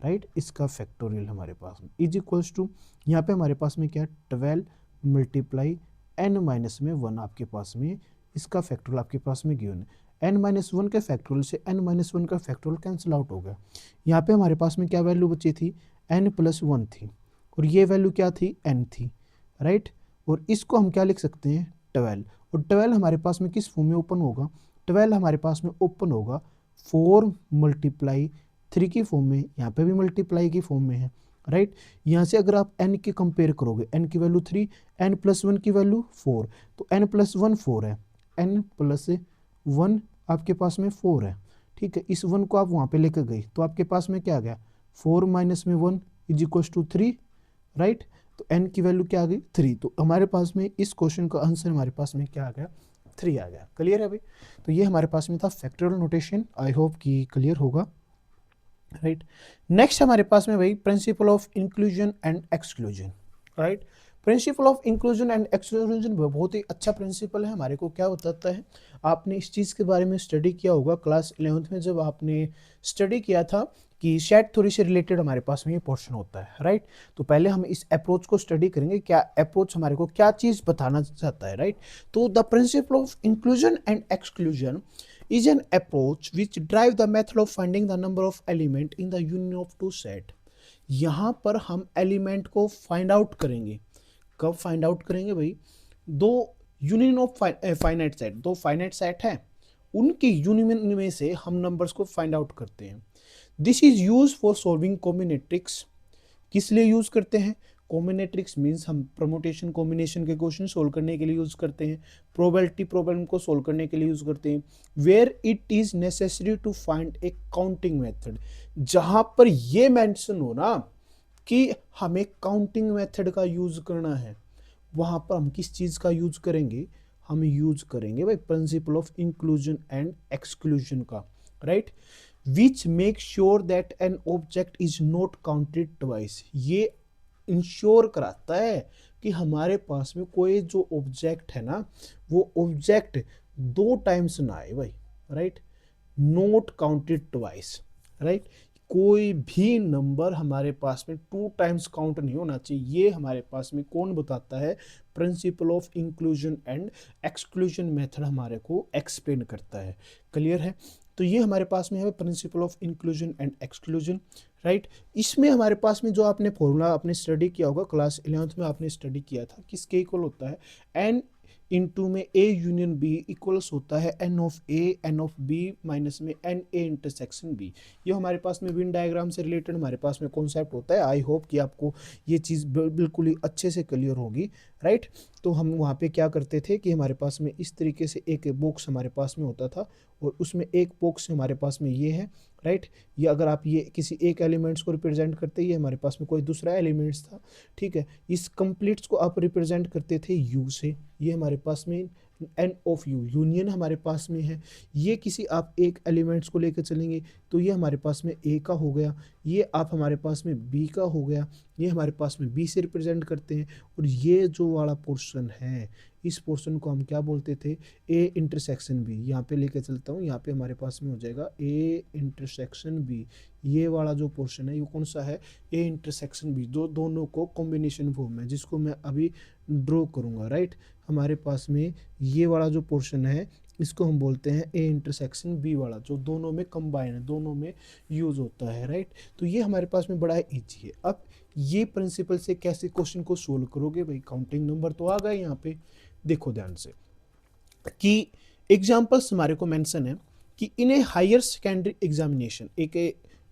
राइट। इसका फैक्टोरियल हमारे पास में इज इक्वल्स टू, यहाँ पे हमारे पास में क्या है 12 × n-1 आपके पास में इसका फैक्टोरियल आपके पास में गिवन है। n-1 के फैक्टोरियल से n-1 का फैक्टोरियल कैंसिल आउट हो गया। यहाँ पे हमारे पास में क्या वैल्यू बची थी n+1 थी और ये वैल्यू क्या थी n थी, राइट। और इसको हम क्या लिख सकते हैं 12, और 12 हमारे पास में किस फॉर्म में ओपन होगा, 12 हमारे पास में ओपन होगा 4 × 3 की फॉर्म में, यहाँ पे भी मल्टीप्लाई की फॉर्म में है, राइट। यहाँ से अगर आप n की कंपेयर करोगे, n की वैल्यू 3, n+1 की वैल्यू 4, तो n+1 4 है, n+1 आपके पास में 4 है, ठीक है। इस 1 को आप वहाँ पे लेकर गए तो आपके पास में क्या आ गया 4 - 1 इज इक्वल टू 3, राइट। तो n की वैल्यू क्या आ गई 3, तो हमारे पास में इस क्वेश्चन का आंसर हमारे पास में क्या आ गया 3 आ गया। क्लियर है भाई, तो ये हमारे पास में था फैक्टोरियल नोटेशन, आई होप कि क्लियर होगा, राइट। नेक्स्ट हमारे पास में भाई principle of inclusion and exclusion, right. Principal of inclusion and exclusion बहुत ही अच्छा प्रिंसिपल है, हमारे को क्या बताता है, आपने इस चीज़ के बारे में स्टडी किया होगा क्लास 11th में जब आपने स्टडी किया था कि सेट थ्योरी से रिलेटेड हमारे पास में ये पोर्शन होता है, राइट। तो पहले हम इस अप्रोच को स्टडी करेंगे, क्या अप्रोच हमारे को क्या चीज़ बताना चाहता है, राइट। तो the principal of inclusion and exclusion is an approach which drive the method of finding the number of element in the union of two set। यहाँ पर हम एलिमेंट को फाइंड आउट करेंगे, कब फाइंड आउट करेंगे भाई, दो यूनियन ऑफ फाइनाइट सेट, दो फाइनाइट सेट है, उनकी यूनियन में से हम नंबर्स को फाइंड आउट करते हैं। This is use for solving combinatorics, किस लिए यूज करते हैं, कॉम्बिनेट्रिक्स मीन्स हम परमुटेशन कॉम्बिनेशन के क्वेश्चन सोल्व करने के लिए यूज करते हैं, प्रोबेबिलिटी प्रॉब्लम को सोल्व करने के लिए यूज करते हैं, where it is necessary to find a counting method, जहां पर ये मेंशन हो ना कि हमें काउंटिंग मेथड का यूज करना है, वहां पर हम किस चीज का यूज करेंगे, हम यूज करेंगे भाई principle of inclusion and exclusion का, right. Which make sure that an object is not counted twice, ये इंश्योर कराता है कि हमारे पास में कोई जो ऑब्जेक्ट है ना, वो ऑब्जेक्ट 2 टाइम्स ना आए भाई, right. Not counted twice, right. कोई भी नंबर हमारे पास में 2 टाइम्स काउंट नहीं होना चाहिए, ये हमारे पास में कौन बताता है, principal of inclusion and exclusion method हमारे को एक्सप्लेन करता है। क्लियर है, तो ये हमारे पास में है principal of inclusion and exclusion, right. इसमें हमारे पास में जो आपने फॉर्मूला आपने स्टडी किया होगा क्लास 11th में, आपने स्टडी किया था किसके इक्वल होता है, एन इनटू में ए यूनियन बी इक्वल्स होता है N of A N of B minus में एन ए इंटरसेक्शन बी। ये हमारे पास में विन डायग्राम से रिलेटेड हमारे पास में कॉन्सेप्ट होता है। आई होप कि आपको ये चीज़ बिल्कुल ही अच्छे से क्लियर होगी, राइट। तो हम वहाँ पे क्या करते थे कि हमारे पास में इस तरीके से एक बॉक्स हमारे पास में होता था और उसमें एक बॉक्स हमारे पास में ये है, राइट। ये अगर आप ये किसी एक एलिमेंट्स को रिप्रेजेंट करते, ये हमारे पास में कोई दूसरा एलिमेंट्स था, ठीक है। इस कंप्लीट्स को आप रिप्रेजेंट करते थे यू से। ये हमारे पास में एन ऑफ यू यूनियन हमारे पास में है। ये किसी आप एक एलिमेंट्स को लेकर चलेंगे तो ये हमारे पास में ए का हो गया, ये आप हमारे पास में बी का हो गया, ये हमारे पास में बी से रिप्रेजेंट करते हैं। और ये जो वाला पोर्शन है, इस पोर्शन को हम क्या बोलते थे, ए इंटरसेक्शन बी। यहाँ पे लेके चलता हूँ, यहाँ पे हमारे पास में हो जाएगा ए इंटरसेक्शन बी। ये वाला जो पोर्शन है ये कौन सा है, ए इंटरसेक्शन बी। दोनों को कॉम्बिनेशन फॉर्म है जिसको मैं अभी ड्रॉ करूँगा, राइट। हमारे पास में ये वाला जो पोर्शन है इसको हम बोलते हैं ए इंटरसेक्शन बी वाला, जो दोनों में कंबाइन है, दोनों में यूज होता है, राइट। तो ये हमारे पास में बड़ा ईजी है। अब ये प्रिंसिपल से कैसे क्वेश्चन को सोल्व करोगे भाई, काउंटिंग नंबर तो आ गए यहाँ पे। देखो ध्यान से कि एग्जाम्पल्स हमारे को मेंशन है कि इन ए हायर सेकेंडरी एग्जामिनेशन, एक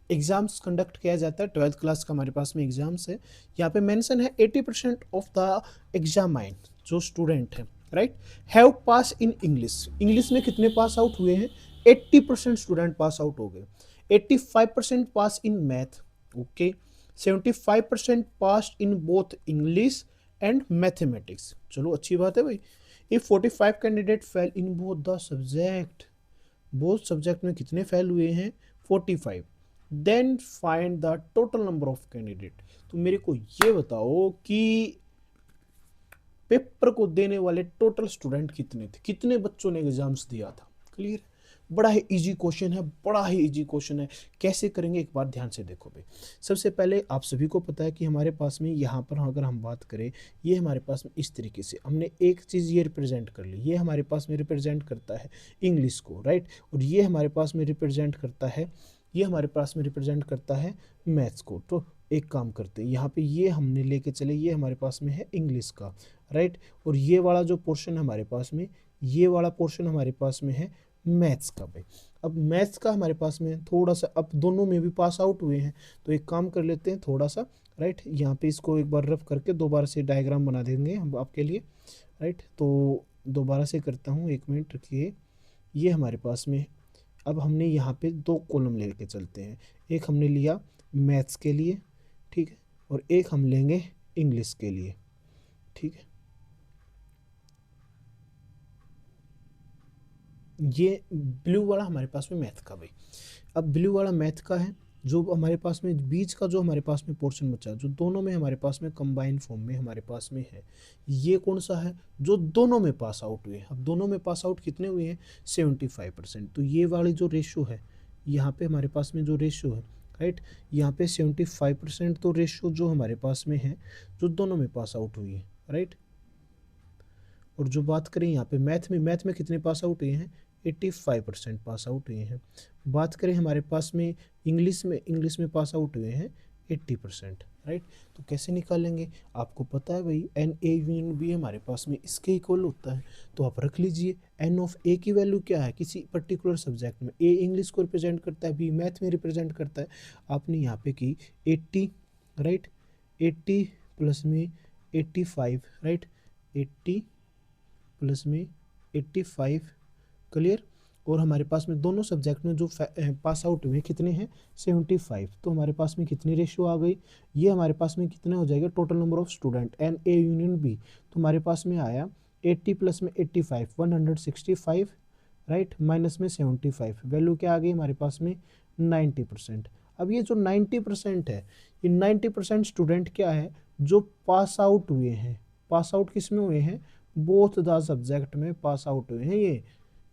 एग्जाम्स कंडक्ट किया जाता है, 12th क्लास का हमारे पास में एग्जाम्स है। यहाँ पे मेंशन है 80% ऑफ द एग्जामाइन जो स्टूडेंट है, right, have pass in English. English में कितने पास आउट हुए हैं, 80% स्टूडेंट पास आउट हो गए। 85% pass in math, okay. 75% pass in both English and mathematics, चलो अच्छी बात है भाई। If 45 candidate fail in both the subject, both subject में कितने फेल हुए हैं, 45। Then find the total number of candidate. तो मेरे को ये बताओ कि पेपर को देने वाले टोटल स्टूडेंट कितने थे, कितने बच्चों ने एग्जाम्स दिया था। क्लियर, बड़ा ही इजी क्वेश्चन है, बड़ा ही इजी क्वेश्चन है। कैसे करेंगे एक बार ध्यान से देखो भाई। सबसे पहले आप सभी को पता है कि हमारे पास में यहाँ पर अगर हम बात करें, ये हमारे पास में इस तरीके से हमने एक चीज़ ये रिप्रेजेंट कर ली। ये हमारे पास में रिप्रेजेंट करता है इंग्लिश को, राइट। और ये हमारे पास में रिप्रेजेंट करता है, ये हमारे पास में रिप्रेजेंट करता है मैथ्स को। तो एक काम करते हैं, यहाँ पे ये हमने लेके चले, ये हमारे पास में है इंग्लिश का, राइट। और ये वाला जो पोर्शन हमारे पास में, ये वाला पोर्शन हमारे पास में है मैथ्स का भाई। अब मैथ्स का हमारे पास में थोड़ा सा, अब दोनों में भी पास आउट हुए हैं तो एक काम कर लेते हैं थोड़ा सा, राइट। यहाँ पे इसको एक बार रफ करके दोबारा से डायग्राम बना देंगे हम आपके लिए, राइट। तो दोबारा से करता हूँ, एक मिनट रखिए। ये हमारे पास में, अब हमने यहाँ पे दो कॉलम लेके चलते हैं। एक हमने लिया मैथ्स के लिए, ठीक है, और एक हम लेंगे इंग्लिश के लिए, ठीक है। ये ब्लू वाला हमारे पास में मैथ का भाई। अब ब्लू वाला मैथ का है, जो हमारे पास में बीच का जो हमारे पास में पोर्शन बचा, जो दोनों में हमारे पास में कंबाइन फॉर्म में हमारे पास में है, ये कौन सा है, जो दोनों में पास आउट हुए। अब दोनों में पास आउट कितने हुए हैं, 75%। तो ये वाली जो रेशो है, यहाँ पे हमारे पास में जो रेशो है, राइट, यहाँ पे 75% तो रेशो जो हमारे पास में है, जो दोनों में पास आउट हुई है, राइट। और जो बात करें यहाँ पे मैथ में कितने पास आउट हुए हैं, 85% पास आउट हुए हैं। बात करें हमारे पास में इंग्लिश में पास आउट हुए हैं 80%, राइट। तो कैसे निकालेंगे, आपको पता है भाई, एन ए यूनियन बी हमारे पास में इसके इक्वल होता है। तो आप रख लीजिए एन ऑफ ए की वैल्यू क्या है, किसी पर्टिकुलर सब्जेक्ट में ए इंग्लिश को रिप्रेजेंट करता है, बी मैथ में रिप्रेजेंट करता है। आपने यहाँ पे की 80, राइट, 80 प्लस में 85, राइट, 80 प्लस में 85, क्लियर। और हमारे पास में दोनों सब्जेक्ट में जो पास आउट हुए कितने हैं, 75। तो हमारे पास में कितनी रेशियो आ गई, ये हमारे पास में कितने हो जाएगा, total number of student N A union B. तो हमारे पास में आया 80 प्लस में 85, 165, राइट, माइनस में 75, वैल्यू क्या आ गई हमारे पास में 90%। अब ये जो 90% है, ये 90% स्टूडेंट क्या है, जो पास आउट हुए हैं। पास आउट किस में हुए हैं, बोथ द सब्जेक्ट में पास आउट हुए हैं।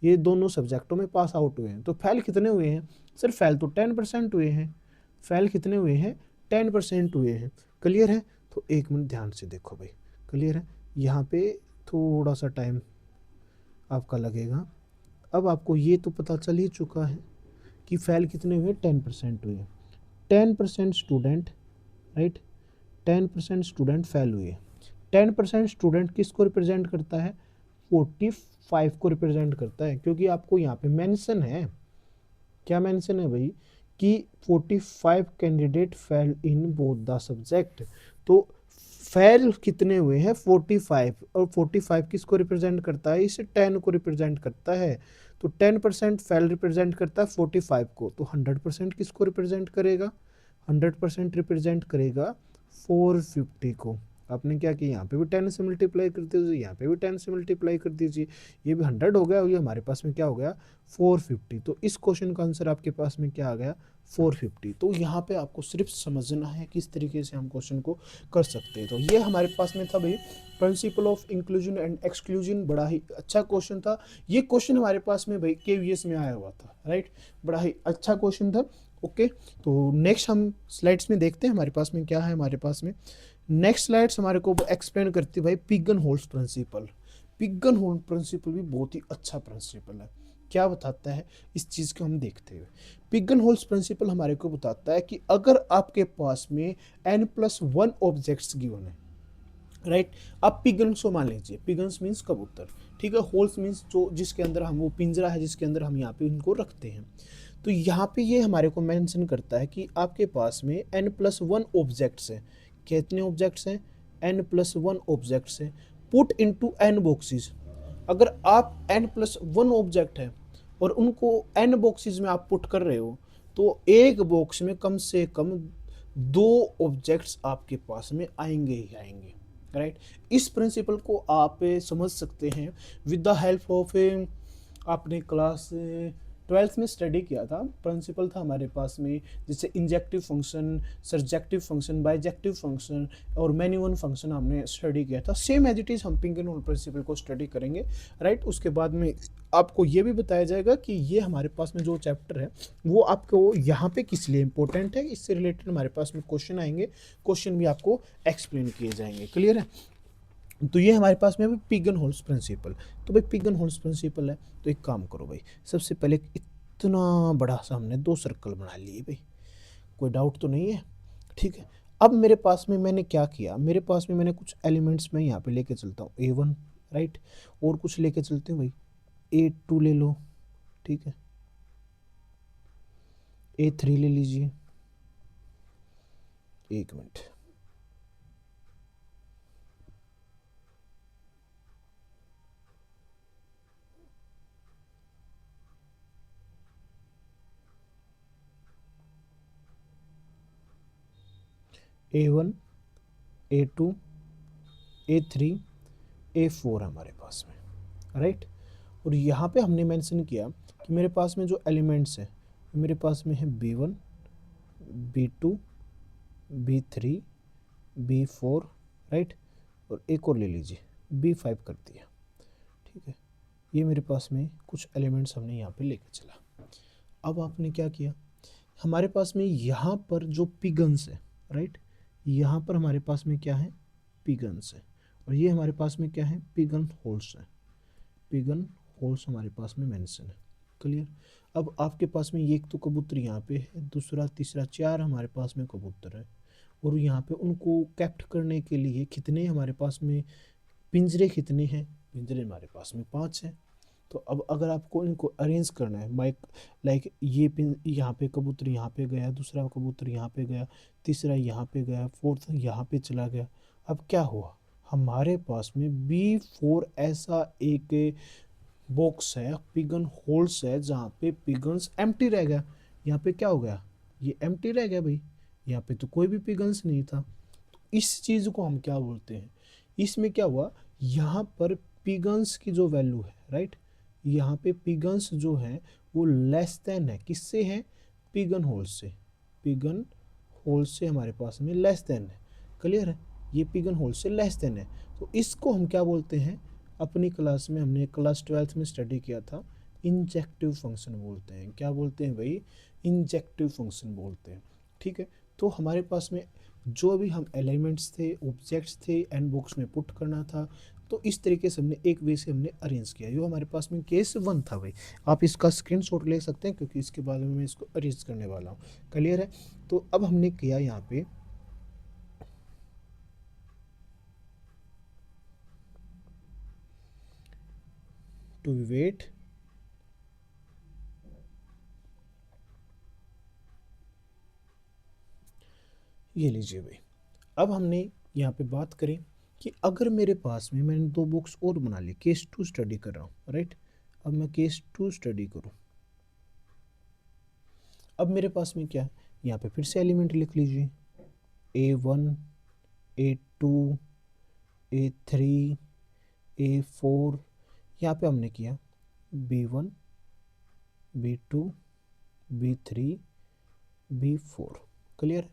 ये दोनों सब्जेक्टों में पास आउट हुए हैं। तो फेल कितने हुए हैं, सिर्फ फेल तो 10% हुए हैं। फेल कितने हुए हैं, 10% हुए हैं। क्लियर है। तो एक मिनट ध्यान से देखो भाई, क्लियर है। यहाँ पे थोड़ा सा टाइम आपका लगेगा। अब आपको ये तो पता चल ही चुका है कि फेल कितने हुए, 10% हुए। 10% स्टूडेंट, राइट, 10% स्टूडेंट फेल हुए। 10% स्टूडेंट किसको रिप्रेजेंट करता है, 45 को रिप्रेजेंट करता है, क्योंकि आपको यहाँ पे मेंशन है, क्या मेंशन है भाई, कि 45 candidate fail in both the subject. तो फेल कितने हुए हैं, 45, और 45 किसको रिप्रेजेंट करता है, इसे 10 को रिप्रेजेंट करता है। तो 10% फेल रिप्रेजेंट करता है 45 को, तो 100% किसको रिप्रेजेंट करेगा, 100% रिप्रेजेंट करेगा 450 को। आपने क्या किया, यहाँ पे भी 10 से मल्टीप्लाई कर दीजिए, यहाँ पे भी 10 से मल्टीप्लाई कर दीजिए, ये भी 100 हो गया, और ये हमारे पास में क्या हो गया, 450। तो इस क्वेश्चन का आंसर आपके पास में क्या आ गया, 450। तो यहाँ पे आपको सिर्फ समझना है किस तरीके से हम क्वेश्चन को कर सकते हैं। तो ये हमारे पास में था भाई principle of inclusion and exclusion, बड़ा ही अच्छा क्वेश्चन था। ये क्वेश्चन हमारे पास में भाई केवीएस में आया हुआ था, राइट, बड़ा ही अच्छा क्वेश्चन था। ओके, तो नेक्स्ट हम स्लाइड्स में देखते हैं हमारे पास में क्या है। हमारे पास में नेक्स्ट स्लाइड्स हमारे को एक्सप्लेन करती है भाई pigeon holes principle. Pigeon whole principle भी बहुत ही अच्छा प्रिंसिपल है, क्या बताता है इस चीज़ को हम देखते हुए। पिगन होल्स प्रिंसिपल हमारे को बताता है कि अगर आपके पास में n+1 ऑब्जेक्ट्स गिवन है, राइट, आप पिगन्स को मान लीजिए, पिगन्स मीन्स कबूतर, ठीक है, होल्स मीन्स जो जिसके अंदर हम, वो पिंजरा है जिसके अंदर हम यहाँ पे उनको रखते हैं। तो यहाँ पे ये हमारे को मेंशन करता है कि आपके पास में n+1 ऑब्जेक्ट्स हैं। कितने ऑब्जेक्ट्स हैं, n+1 ऑब्जेक्ट्स हैं, पुट इनटू n बॉक्सेस। अगर आप n+1 ऑब्जेक्ट है और उनको n बॉक्सेस में आप पुट कर रहे हो, तो एक बॉक्स में कम से कम 2 ऑब्जेक्ट्स आपके पास में आएंगे ही आएंगे, राइट। इस प्रिंसिपल को आप समझ सकते हैं विद द हेल्प ऑफ, आपने क्लास 12th में स्टडी किया था, प्रिंसिपल था हमारे पास में, जैसे injective function, surjective function, bijective function और मैन्युअल फंक्शन हमने स्टडी किया था। सेम एज इट इज हम पिगन होल प्रिंसिपल को स्टडी करेंगे, राइट। उसके बाद में आपको ये भी बताया जाएगा कि ये हमारे पास में जो चैप्टर है वो आपको यहाँ पे किस लिए इंपॉर्टेंट है, इससे रिलेटेड हमारे पास में क्वेश्चन आएंगे, क्वेश्चन भी आपको एक्सप्लेन किए जाएंगे, क्लियर है। तो ये हमारे पास में अभी पिगन होल्स प्रिंसिपल। तो भाई पिगन होल्स प्रिंसिपल है, तो एक काम करो भाई, सबसे पहले इतना बड़ा सा हमने 2 सर्कल बना लिए भाई, कोई डाउट तो नहीं है, ठीक है। अब मेरे पास में मैंने क्या किया, मेरे पास में मैंने कुछ एलिमेंट्स में यहाँ पे लेके चलता हूँ A1, राइट, और कुछ लेके चलते हैं भाई, A2 ले लो, ठीक है, A3 ले लीजिए, एक minute, A1, A2, A3, A4 हमारे पास में, राइट। और यहाँ पे हमने मेंशन किया कि मेरे पास में जो एलिमेंट्स हैं, मेरे पास में है B1, B2, B3, B4, right, और एक और ले लीजिए B5 कर दिया, ठीक है। ये मेरे पास में कुछ एलिमेंट्स हमने यहाँ पे लेके चला। अब आपने क्या किया, हमारे पास में यहाँ पर जो पिगन्स है, राइट, यहाँ पर हमारे पास में क्या है, पिगन्स है, और ये हमारे पास में क्या है, पिगन होल्स है, पिगन होल्स हमारे पास में मेंशन है, क्लियर। अब आपके पास में ये एक तो कबूतर यहाँ पे है, दूसरा तीसरा 4 हमारे पास में कबूतर है, और यहाँ पे उनको कैप्ट करने के लिए कितने हमारे पास में पिंजरे, कितने हैं पिंजरे, हमारे पास में 5 हैं। तो अब अगर आपको इनको अरेंज करना है माइक, लाइक ये पिन यहाँ पे कबूतर यहाँ पे गया, दूसरा कबूतर यहाँ पे गया, तीसरा यहाँ पे गया, फोर्थ यहाँ पे चला गया, अब क्या हुआ, हमारे पास में B4 ऐसा एक बॉक्स है, पिगन होल्स है, जहाँ पे पिगन्स एम्प्टी रह गया। यहाँ पे क्या हो गया, ये एम्प्टी रह गया भाई, यहाँ पे तो कोई भी पिगन्स नहीं था। तो इस चीज़ को हम क्या बोलते हैं, इसमें क्या हुआ, यहाँ पर पिगन्स की जो वैल्यू है, राइट, यहाँ पे पिगन्स जो है वो लेस देन है, किससे है, पिगन होल से, पिगन होल से हमारे पास में लेस देन है, क्लियर है, ये पिगन होल से लेस देन है। तो इसको हम क्या बोलते हैं, अपनी क्लास में हमने क्लास 12th में स्टडी किया था, इंजेक्टिव फंक्शन बोलते हैं, क्या बोलते हैं भाई, इंजेक्टिव फंक्शन बोलते हैं, ठीक है। तो हमारे पास में जो भी हम एलिमेंट्स थे, ऑब्जेक्ट्स थे, एन बॉक्स में पुट करना था, तो इस तरीके से हमने एक वे से हमने अरेंज किया। ये हमारे पास में केस 1 था भाई, आप इसका स्क्रीनशॉट ले सकते हैं क्योंकि इसके बारे में मैं इसको अरेंज करने वाला हूँ, क्लियर है। तो अब हमने किया यहाँ पे, टू बी वेट, ये लीजिए भाई। अब हमने यहाँ पे बात करें कि अगर मेरे पास में मैंने दो बुक्स और बना ली, केस टू स्टडी कर रहा हूँ, राइट। अब मैं केस टू स्टडी करूँ, अब मेरे पास में क्या है, यहाँ पे फिर से एलिमेंट लिख लीजिए, A1, A2, A3, A4, यहाँ पे हमने किया B1, B2, B3, B4, clear.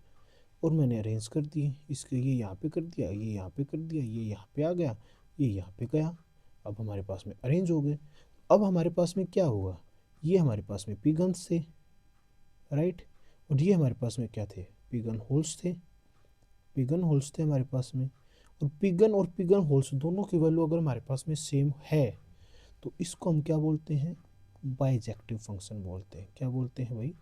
और मैंने अरेंज कर दिए, इसके ये यहाँ पे कर दिया, ये यहाँ पे कर दिया, ये यहाँ पे आ गया, ये यहाँ पे गया। अब हमारे पास में अरेंज हो गए। अब हमारे पास में क्या हुआ, ये हमारे पास में पिगन्स थे, राइट। और ये हमारे पास में क्या थे, पिगन होल्स थे, पिगन होल्स थे हमारे पास में। और पिगन होल्स दोनों की वैल्यू अगर हमारे पास में सेम है तो इसको हम क्या बोलते हैं, बाइजेक्टिव फंक्शन बोलते हैं। क्या बोलते हैं भाई,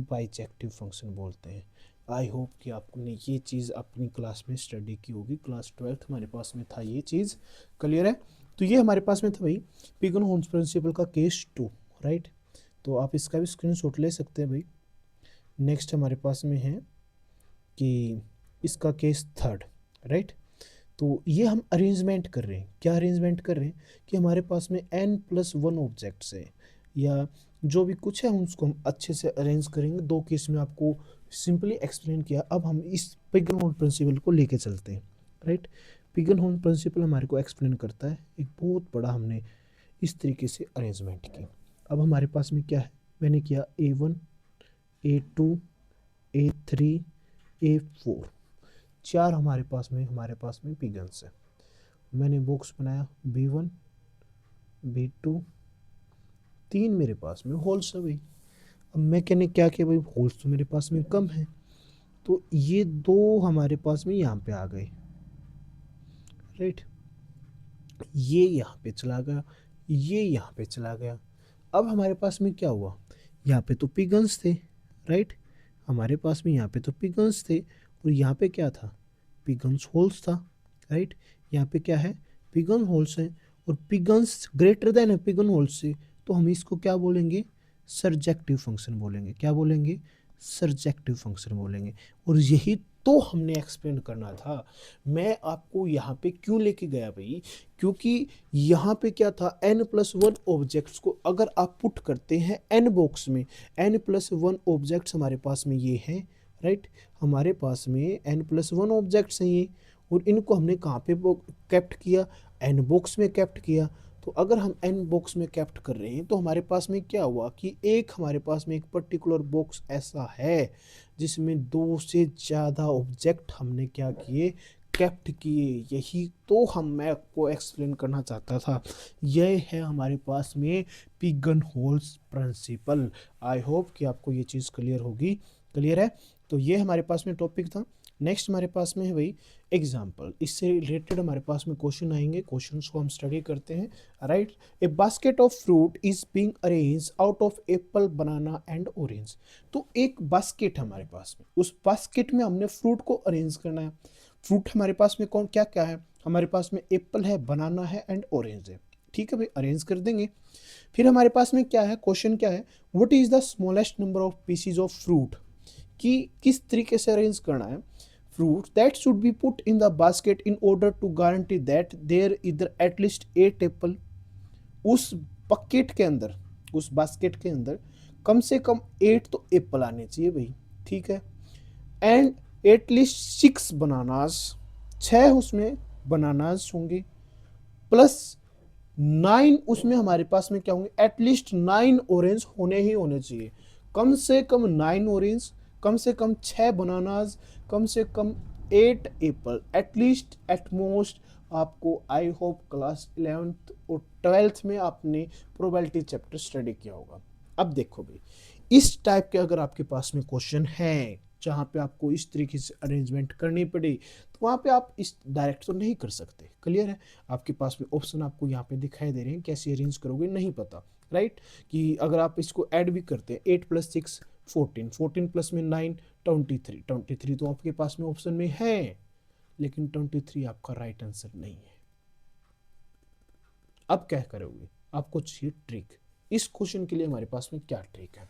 बाइजेक्टिव फंक्शन बोलते हैं। आई होप कि आपने ये चीज़ अपनी क्लास में स्टडी की होगी, क्लास 12th हमारे पास में था ये चीज़, क्लियर है। तो ये हमारे पास में था भाई पिगन होल्स प्रिंसिपल का केस 2, राइट। तो आप इसका भी स्क्रीनशॉट ले सकते हैं भाई। नेक्स्ट हमारे पास में है कि इसका केस 3, राइट। तो ये हम अरेंजमेंट कर रहे हैं, क्या अरेंजमेंट कर रहे हैं कि हमारे पास में n+1 ऑब्जेक्ट्स है या जो भी कुछ है उसको हम अच्छे से अरेंज करेंगे। दो केस में आपको सिंपली एक्सप्लेन किया। अब हम इस पिगन होल्स प्रिंसिपल को लेके चलते हैं, राइट। पिगन होल्स प्रिंसिपल हमारे को एक्सप्लेन करता है, एक बहुत बड़ा हमने इस तरीके से अरेंजमेंट की। अब हमारे पास में क्या है, मैंने किया A1, A2, A3, A4, चार हमारे पास में पिगन्स है। मैंने बॉक्स बनाया B1, B2, 3 मेरे पास में होल्स है भाई। अब मैं कहने क्या किया भाई, होल्स तो मेरे पास में कम है, तो ये दो हमारे पास में यहाँ पे आ गए, राइट। ये यहाँ पे चला गया, ये यहाँ पे चला गया। अब हमारे पास में क्या हुआ, यहाँ पे तो पिगन्स थे, राइट। हमारे पास में यहाँ पे तो पिगन्स थे और यहाँ पे क्या था, पिगन्स होल्स था, राइट। यहाँ पे क्या है, पिगन होल्स है और पिगन्स ग्रेटर देन है पिगन होल्स से, तो हम इसको क्या बोलेंगे, सरजेक्टिव फंक्शन बोलेंगे। क्या बोलेंगे, सरजेक्टिव फंक्शन बोलेंगे। और यही तो हमने एक्सप्लेन करना था। मैं आपको यहाँ पे क्यों लेके गया भाई, क्योंकि यहाँ पे क्या था, n+1 ऑब्जेक्ट्स को अगर आप पुट करते हैं n बॉक्स में, n+1 ऑब्जेक्ट्स हमारे पास में ये हैं, राइट। हमारे पास में n+1 ऑब्जेक्ट्स हैं ये, और इनको हमने कहाँ पे कैप्ट किया, n बॉक्स में कैप्ट किया। तो अगर हम n बॉक्स में कैप्ट कर रहे हैं तो हमारे पास में क्या हुआ कि एक हमारे पास में एक पर्टिकुलर बॉक्स ऐसा है जिसमें 2 से ज़्यादा ऑब्जेक्ट हमने क्या किए, कैप्ट किए। यही तो मैं आपको एक्सप्लेन करना चाहता था। यह है हमारे पास में pigeon holes principle. I hope कि आपको ये चीज़ क्लियर होगी, क्लियर है। तो ये हमारे पास में टॉपिक था। नेक्स्ट हमारे पास में है भाई एग्जाम्पल, इससे रिलेटेड हमारे पास में क्वेश्चन आएंगे, क्वेश्चंस को हम स्टडी करते हैं, right. A basket of fruit is being arrange out of Apple, banana and orange. तो एक बास्केट हमारे पास में, उस बास्केट में हमने फ्रूट को अरेंज करना है। फ्रूट हमारे पास में कौन क्या क्या है, हमारे पास में एप्पल है, बनाना है एंड ऑरेंज है, ठीक है भाई, अरेंज कर देंगे। फिर हमारे पास में क्या है, क्वेश्चन क्या है, what is the smallest number of PCs of fruit, कि किस तरीके से अरेंज करना है। fruits that should be put in the basket in order to guarantee that there either at least 8 apple, उस बकेट के अंदर, उस बास्केट के अंदर कम से कम 8 तो एप्पल आने चाहिए भाई, ठीक है। एंड एटलीस्ट 6 बनानास, 6 उसमें बनानास होंगे, प्लस 9 उसमें हमारे पास में क्या होंगे, एटलीस्ट 9 ऑरेंज होने ही होने चाहिए। कम से कम 9 ऑरेंज, कम से कम 6 बनानाज, कम से कम 8 एप्पल, एटलीस्ट एटमोस्ट। आपको आई होप क्लास 11th और 12th में आपने प्रोबेबिलिटी चैप्टर स्टडी किया होगा। अब देखो भाई, इस टाइप के अगर आपके पास में क्वेश्चन है जहाँ पे आपको इस तरीके से अरेंजमेंट करनी पड़े, तो वहाँ पे आप इस डायरेक्ट तो नहीं कर सकते, क्लियर है। आपके पास में ऑप्शन आपको यहाँ पे दिखाई दे रहे हैं, कैसे अरेंज करोगे नहीं पता, राइट। कि अगर आप इसको ऐड भी करते हैं, 8 + 6 14, 14 प्लस में 9 23, 23 तो आपके पास में ऑप्शन में है, लेकिन 23 आपका राइट आंसर नहीं है। अब क्या करोगे, आपको चाहिए ट्रिक। इस क्वेश्चन के लिए हमारे पास में क्या ट्रिक है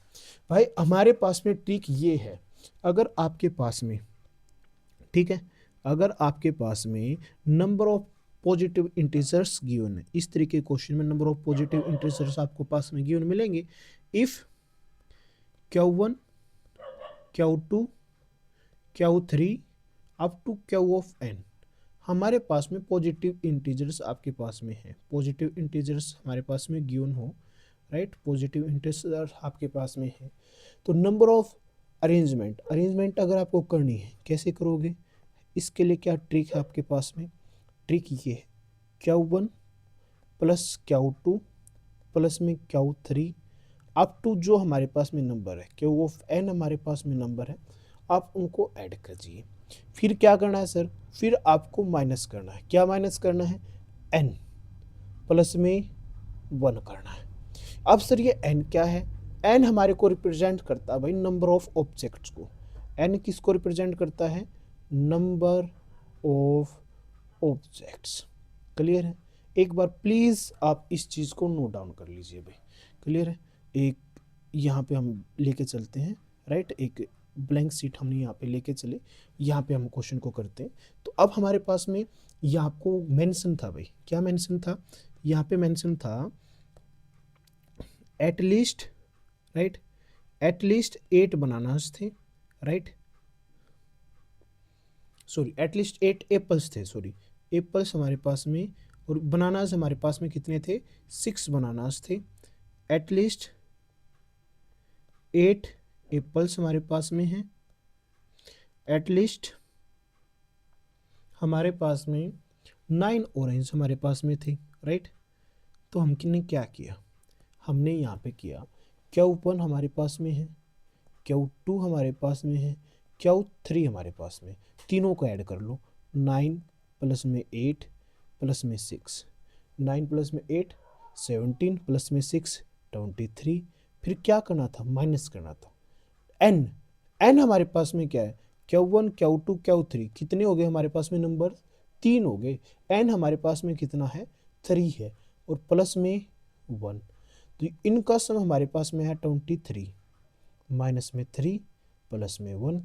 भाई? हमारे पास में ट्रिक ये है, अगर आपके पास में, ठीक है, अगर आपके पास में number of positive integers given है, इस तरीके के क्वेश्चन में नंबर ऑफ पॉजिटिव इंटीजर्स आपको पास में गिवन मिलेंगे, if Q1 Q2 Q3 up to Q of n, हमारे पास में पॉजिटिव इंटीजर्स आपके पास में है, पॉजिटिव इंटीजर्स हमारे पास में गिवन हो, राइट, पॉजिटिव इंटीजर्स आपके पास में है, तो नंबर ऑफ अरेंजमेंट अगर आपको करनी है कैसे करोगे? इसके लिए क्या ट्रिक है आपके पास में? ट्रिक ये है, Q1 प्लस Q2 प्लस में Q3 अप टू जो हमारे पास में नंबर है Q ऑफ n हमारे पास में नंबर है, आप उनको ऐड कर दीजिए। फिर क्या करना है सर? फिर आपको माइनस करना है। क्या माइनस करना है? n प्लस में 1 करना है। अब सर ये n क्या है? n हमारे को रिप्रेजेंट करता है भाई नंबर ऑफ ऑब्जेक्ट्स को। n किसको रिप्रेजेंट करता है? Number of objects. क्लियर है? एक बार प्लीज़ आप इस चीज़ को नोट डाउन कर लीजिए भाई। क्लियर है? एक यहाँ पे हम लेके चलते हैं, राइट, एक ब्लैंक सीट हमने यहाँ पे लेके चले, यहाँ पे हम क्वेश्चन को करते हैं। तो अब हमारे पास में यहाँ आपको मेंशन था भाई, क्या मेंशन था? यहाँ पे मेंशन था एटलीस्ट, राइट, एटलीस्ट 8 बनानास थे, राइट, सॉरी एटलीस्ट 8 एप्पल्स थे, सॉरी एप्पल्स हमारे पास में, और बनानास हमारे पास में कितने थे? 6 बनानास थे। एटलीस्ट 8 एप्पल्स हमारे पास में हैं, एटलीस्ट हमारे पास में 9 ऑरेंज हमारे पास में थे, राइट। तो हमने क्या किया? हमने यहाँ पे किया Q1 हमारे पास में है, Q2 हमारे पास में है, Q3 हमारे पास में, तीनों को ऐड कर लो। 9 प्लस में 8 प्लस में 6, 9 प्लस में 8 17 प्लस में 6 23। फिर क्या करना था? माइनस करना था। n हमारे पास में क्या है? Q1 Q2 Q3 कितने हो गए हमारे पास में? नंबर 3 हो गए। n हमारे पास में कितना है? 3 है, और प्लस में 1, तो इनका सम हमारे पास में है 23, माइनस में 3 प्लस में 1,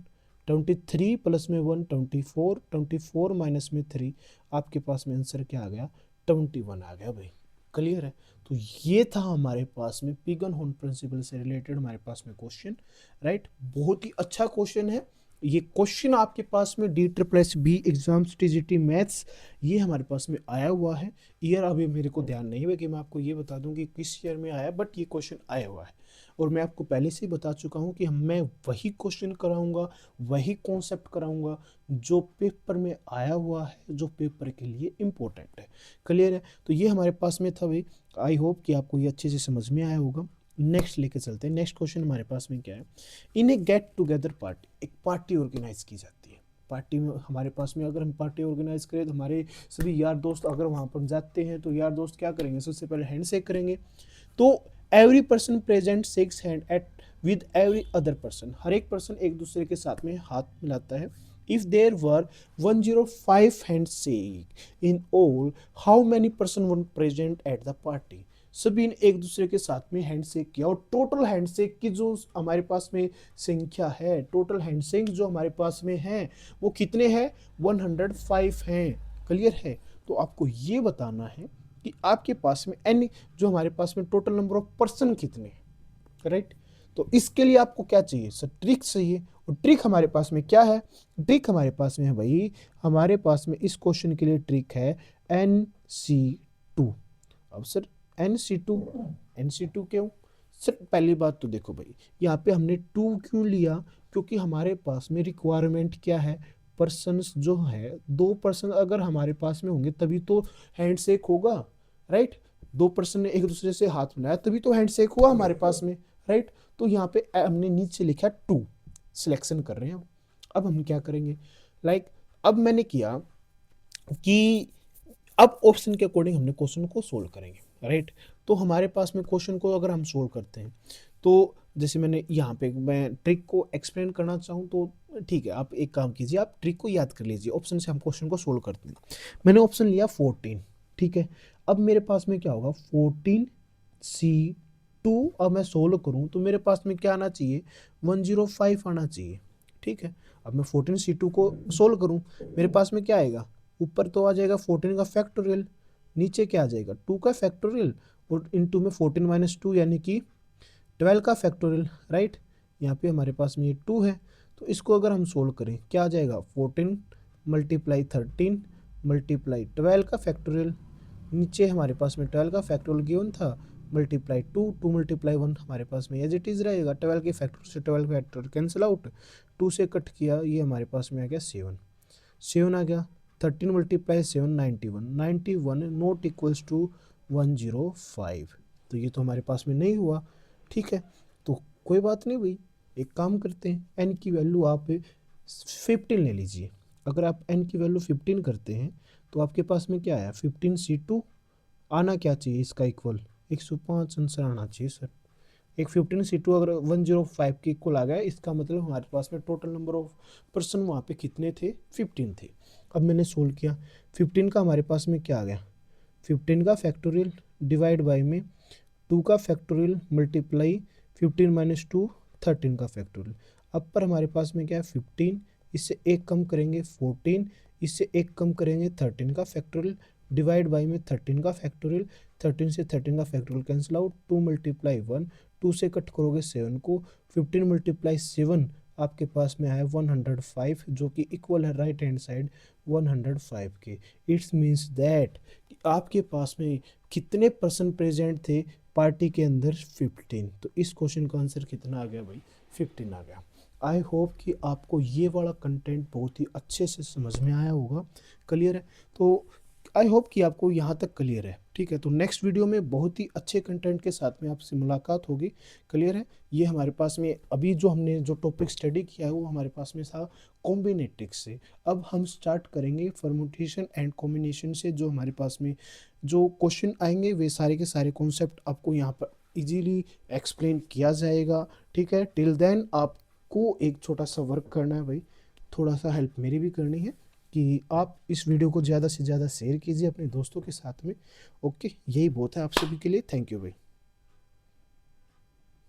23 प्लस में 1 24, 24 माइनस में 3, आपके पास में आंसर क्या आ गया? 21 आ गया भाई। क्लियर है? तो ये था हमारे पास में पिगन होर्न प्रिंसिपल से रिलेटेड हमारे पास में क्वेश्चन, राइट। बहुत ही अच्छा क्वेश्चन है ये। क्वेश्चन आपके पास में DSSB एग्जाम्स TGT मैथ्स ये हमारे पास में आया हुआ है। ईयर अभी मेरे को ध्यान नहीं है कि मैं आपको ये बता दूं कि किस ईयर में आया, बट ये क्वेश्चन आया हुआ है, और मैं आपको पहले से ही बता चुका हूँ कि मैं वही क्वेश्चन कराऊंगा, वही कॉन्सेप्ट कराऊंगा जो पेपर में आया हुआ है, जो पेपर के लिए इम्पोर्टेंट है। क्लियर है? तो ये हमारे पास में था भाई। आई होप कि आपको ये अच्छे से समझ में आया होगा। नेक्स्ट लेके चलते हैं। नेक्स्ट क्वेश्चन हमारे पास में क्या है? In A get together party, एक पार्टी ऑर्गेनाइज की जाती है। पार्टी में हमारे पास में अगर हम पार्टी ऑर्गेनाइज करें तो हमारे सभी यार दोस्त अगर वहाँ पर जाते हैं तो यार दोस्त क्या करेंगे? सबसे पहले हैंड शेक करेंगे। तो every person present shakes hand at with every other person, हर एक पर्सन एक दूसरे के साथ में हाथ मिलाता है। If there were 105 hand shake in all, how many person were present at the party? सभी ने एक दूसरे के साथ में हैंडशेक किया, और टोटल हैंडशेक की जो हमारे पास में संख्या है, टोटल हैंडशेक जो हमारे पास में है वो कितने हैं? 105 हैं। क्लियर है? तो आपको ये बताना है कि आपके पास में एन जो हमारे पास में टोटल नंबर ऑफ पर्सन कितने हैं, राइट। तो इसके लिए आपको क्या चाहिए सर? ट्रिक चाहिए। और ट्रिक हमारे पास में क्या है? ट्रिक हमारे पास में है भाई, हमारे पास में इस क्वेश्चन के लिए ट्रिक है NC2। अब सर NC2 क्यों? सर पहली बात तो देखो भाई, यहाँ पे हमने 2 क्यों लिया? क्योंकि हमारे पास में रिक्वायरमेंट क्या है? पर्सन्स जो है, 2 पर्सन अगर हमारे पास में होंगे तभी तो हैंडशेक होगा, राइट। 2 पर्सन ने एक दूसरे से हाथ मिलाया तभी तो हैंडशेक हुआ हमारे पास में, राइट। तो यहाँ पे हमने नीचे लिखा 2, सिलेक्शन कर रहे हैं। अब हम क्या करेंगे? अब मैंने किया कि अब ऑप्शन के अकॉर्डिंग हमने क्वेश्चन को सोल्व करेंगे, राइट। तो हमारे पास में क्वेश्चन को अगर हम सोल्व करते हैं तो जैसे मैंने यहाँ पे मैं ट्रिक को एक्सप्लेन करना चाहूँ तो ठीक है, आप एक काम कीजिए, आप ट्रिक को याद कर लीजिए। ऑप्शन से हम क्वेश्चन को सोल्व करते हैं। मैंने ऑप्शन लिया 14, ठीक है। अब मेरे पास में क्या होगा? 14 C2 अब मैं सोल्व करूँ तो मेरे पास में क्या आना चाहिए, 105 आना चाहिए। ठीक है, अब मैं 14C2 को सोल्व करूँ, मेरे पास में क्या आएगा, ऊपर तो आ जाएगा 14 का फैक्टोरियल, नीचे क्या आ जाएगा 2 का फैक्टोरियल, और इंटू में 14 माइनस 2 यानी कि 12 का फैक्टोरियल, राइट। यहाँ पे हमारे पास में ये 2 है, तो इसको अगर हम सोल्व करें क्या आ जाएगा, 14 मल्टीप्लाई 13 मल्टीप्लाई 12 का फैक्टोरियल, नीचे हमारे पास में 12 का फैक्टोरियल गिवन था, मल्टीप्लाई 2 मल्टीप्लाई 1 हमारे पास में एज इट इज़ रहेगा, 12 के फैक्टर से 12 फैक्टर कैंसिल आउट, 2 से कट किया, ये हमारे पास में आ गया 7 आ गया, 13 मल्टीप्लाई 7 91 नॉट इक्वल्स टू 105, तो ये तो हमारे पास में नहीं हुआ। ठीक है, तो कोई बात नहीं भाई, एक काम करते हैं, एन की वैल्यू आप 15 ले लीजिए। अगर आप एन की वैल्यू 15 करते हैं तो आपके पास में क्या आया, 15C2 आना क्या चाहिए इसका इक्वल, 105 आंसर आना चाहिए सर। एक 15C2 अगर 105 के इक्वल आ गया, इसका मतलब हमारे पास में टोटल नंबर ऑफ पर्सन वहाँ पे कितने थे, 15 थे। अब मैंने सोल्व किया, 15 का हमारे पास में क्या आ गया, 15 का फैक्टोरियल डिवाइड बाई में 2 का फैक्टोरियल मल्टीप्लाई 15 माइनस 2 13 का फैक्टोरियल। अब पर हमारे पास में क्या है 15, इससे एक कम करेंगे 14, इससे एक कम करेंगे 13 का फैक्टोरियल, डिवाइड बाई में 13 का फैक्टोरियल, 13 से 13 का फैक्टोरियल कैंसिल आउट, 2 मल्टीप्लाई 1, 2 से कट करोगे 7 को, 15 मल्टीप्लाई 7 आपके पास में आया 105, जो कि इक्वल है राइट हैंड साइड 105 के। इट्स मीन्स दैट आपके पास में कितने पर्सन प्रेजेंट थे पार्टी के अंदर, 15। तो इस क्वेश्चन का आंसर कितना आ गया भाई, 15 आ गया। आई होप कि आपको ये वाला कंटेंट बहुत ही अच्छे से समझ में आया होगा, क्लियर है। तो आई होप कि आपको यहाँ तक क्लियर है। ठीक है, तो नेक्स्ट वीडियो में बहुत ही अच्छे कंटेंट के साथ में आपसे मुलाकात होगी, क्लियर है। ये हमारे पास में अभी जो हमने जो टॉपिक स्टडी किया है वो हमारे पास में था कॉम्बिनेटिक्स से। अब हम स्टार्ट करेंगे परमुटेशन एंड कॉम्बिनेशन से, जो हमारे पास में जो क्वेश्चन आएंगे वे सारे के सारे कॉन्सेप्ट आपको यहाँ पर इजीली एक्सप्लेन किया जाएगा। ठीक है, टिल देन आपको एक छोटा सा वर्क करना है भाई, थोड़ा सा हेल्प मेरी भी करनी है कि आप इस वीडियो को ज़्यादा से ज़्यादा शेयर कीजिए अपने दोस्तों के साथ में। ओके, यही बहुत है आप सभी के लिए। थैंक यू भाई।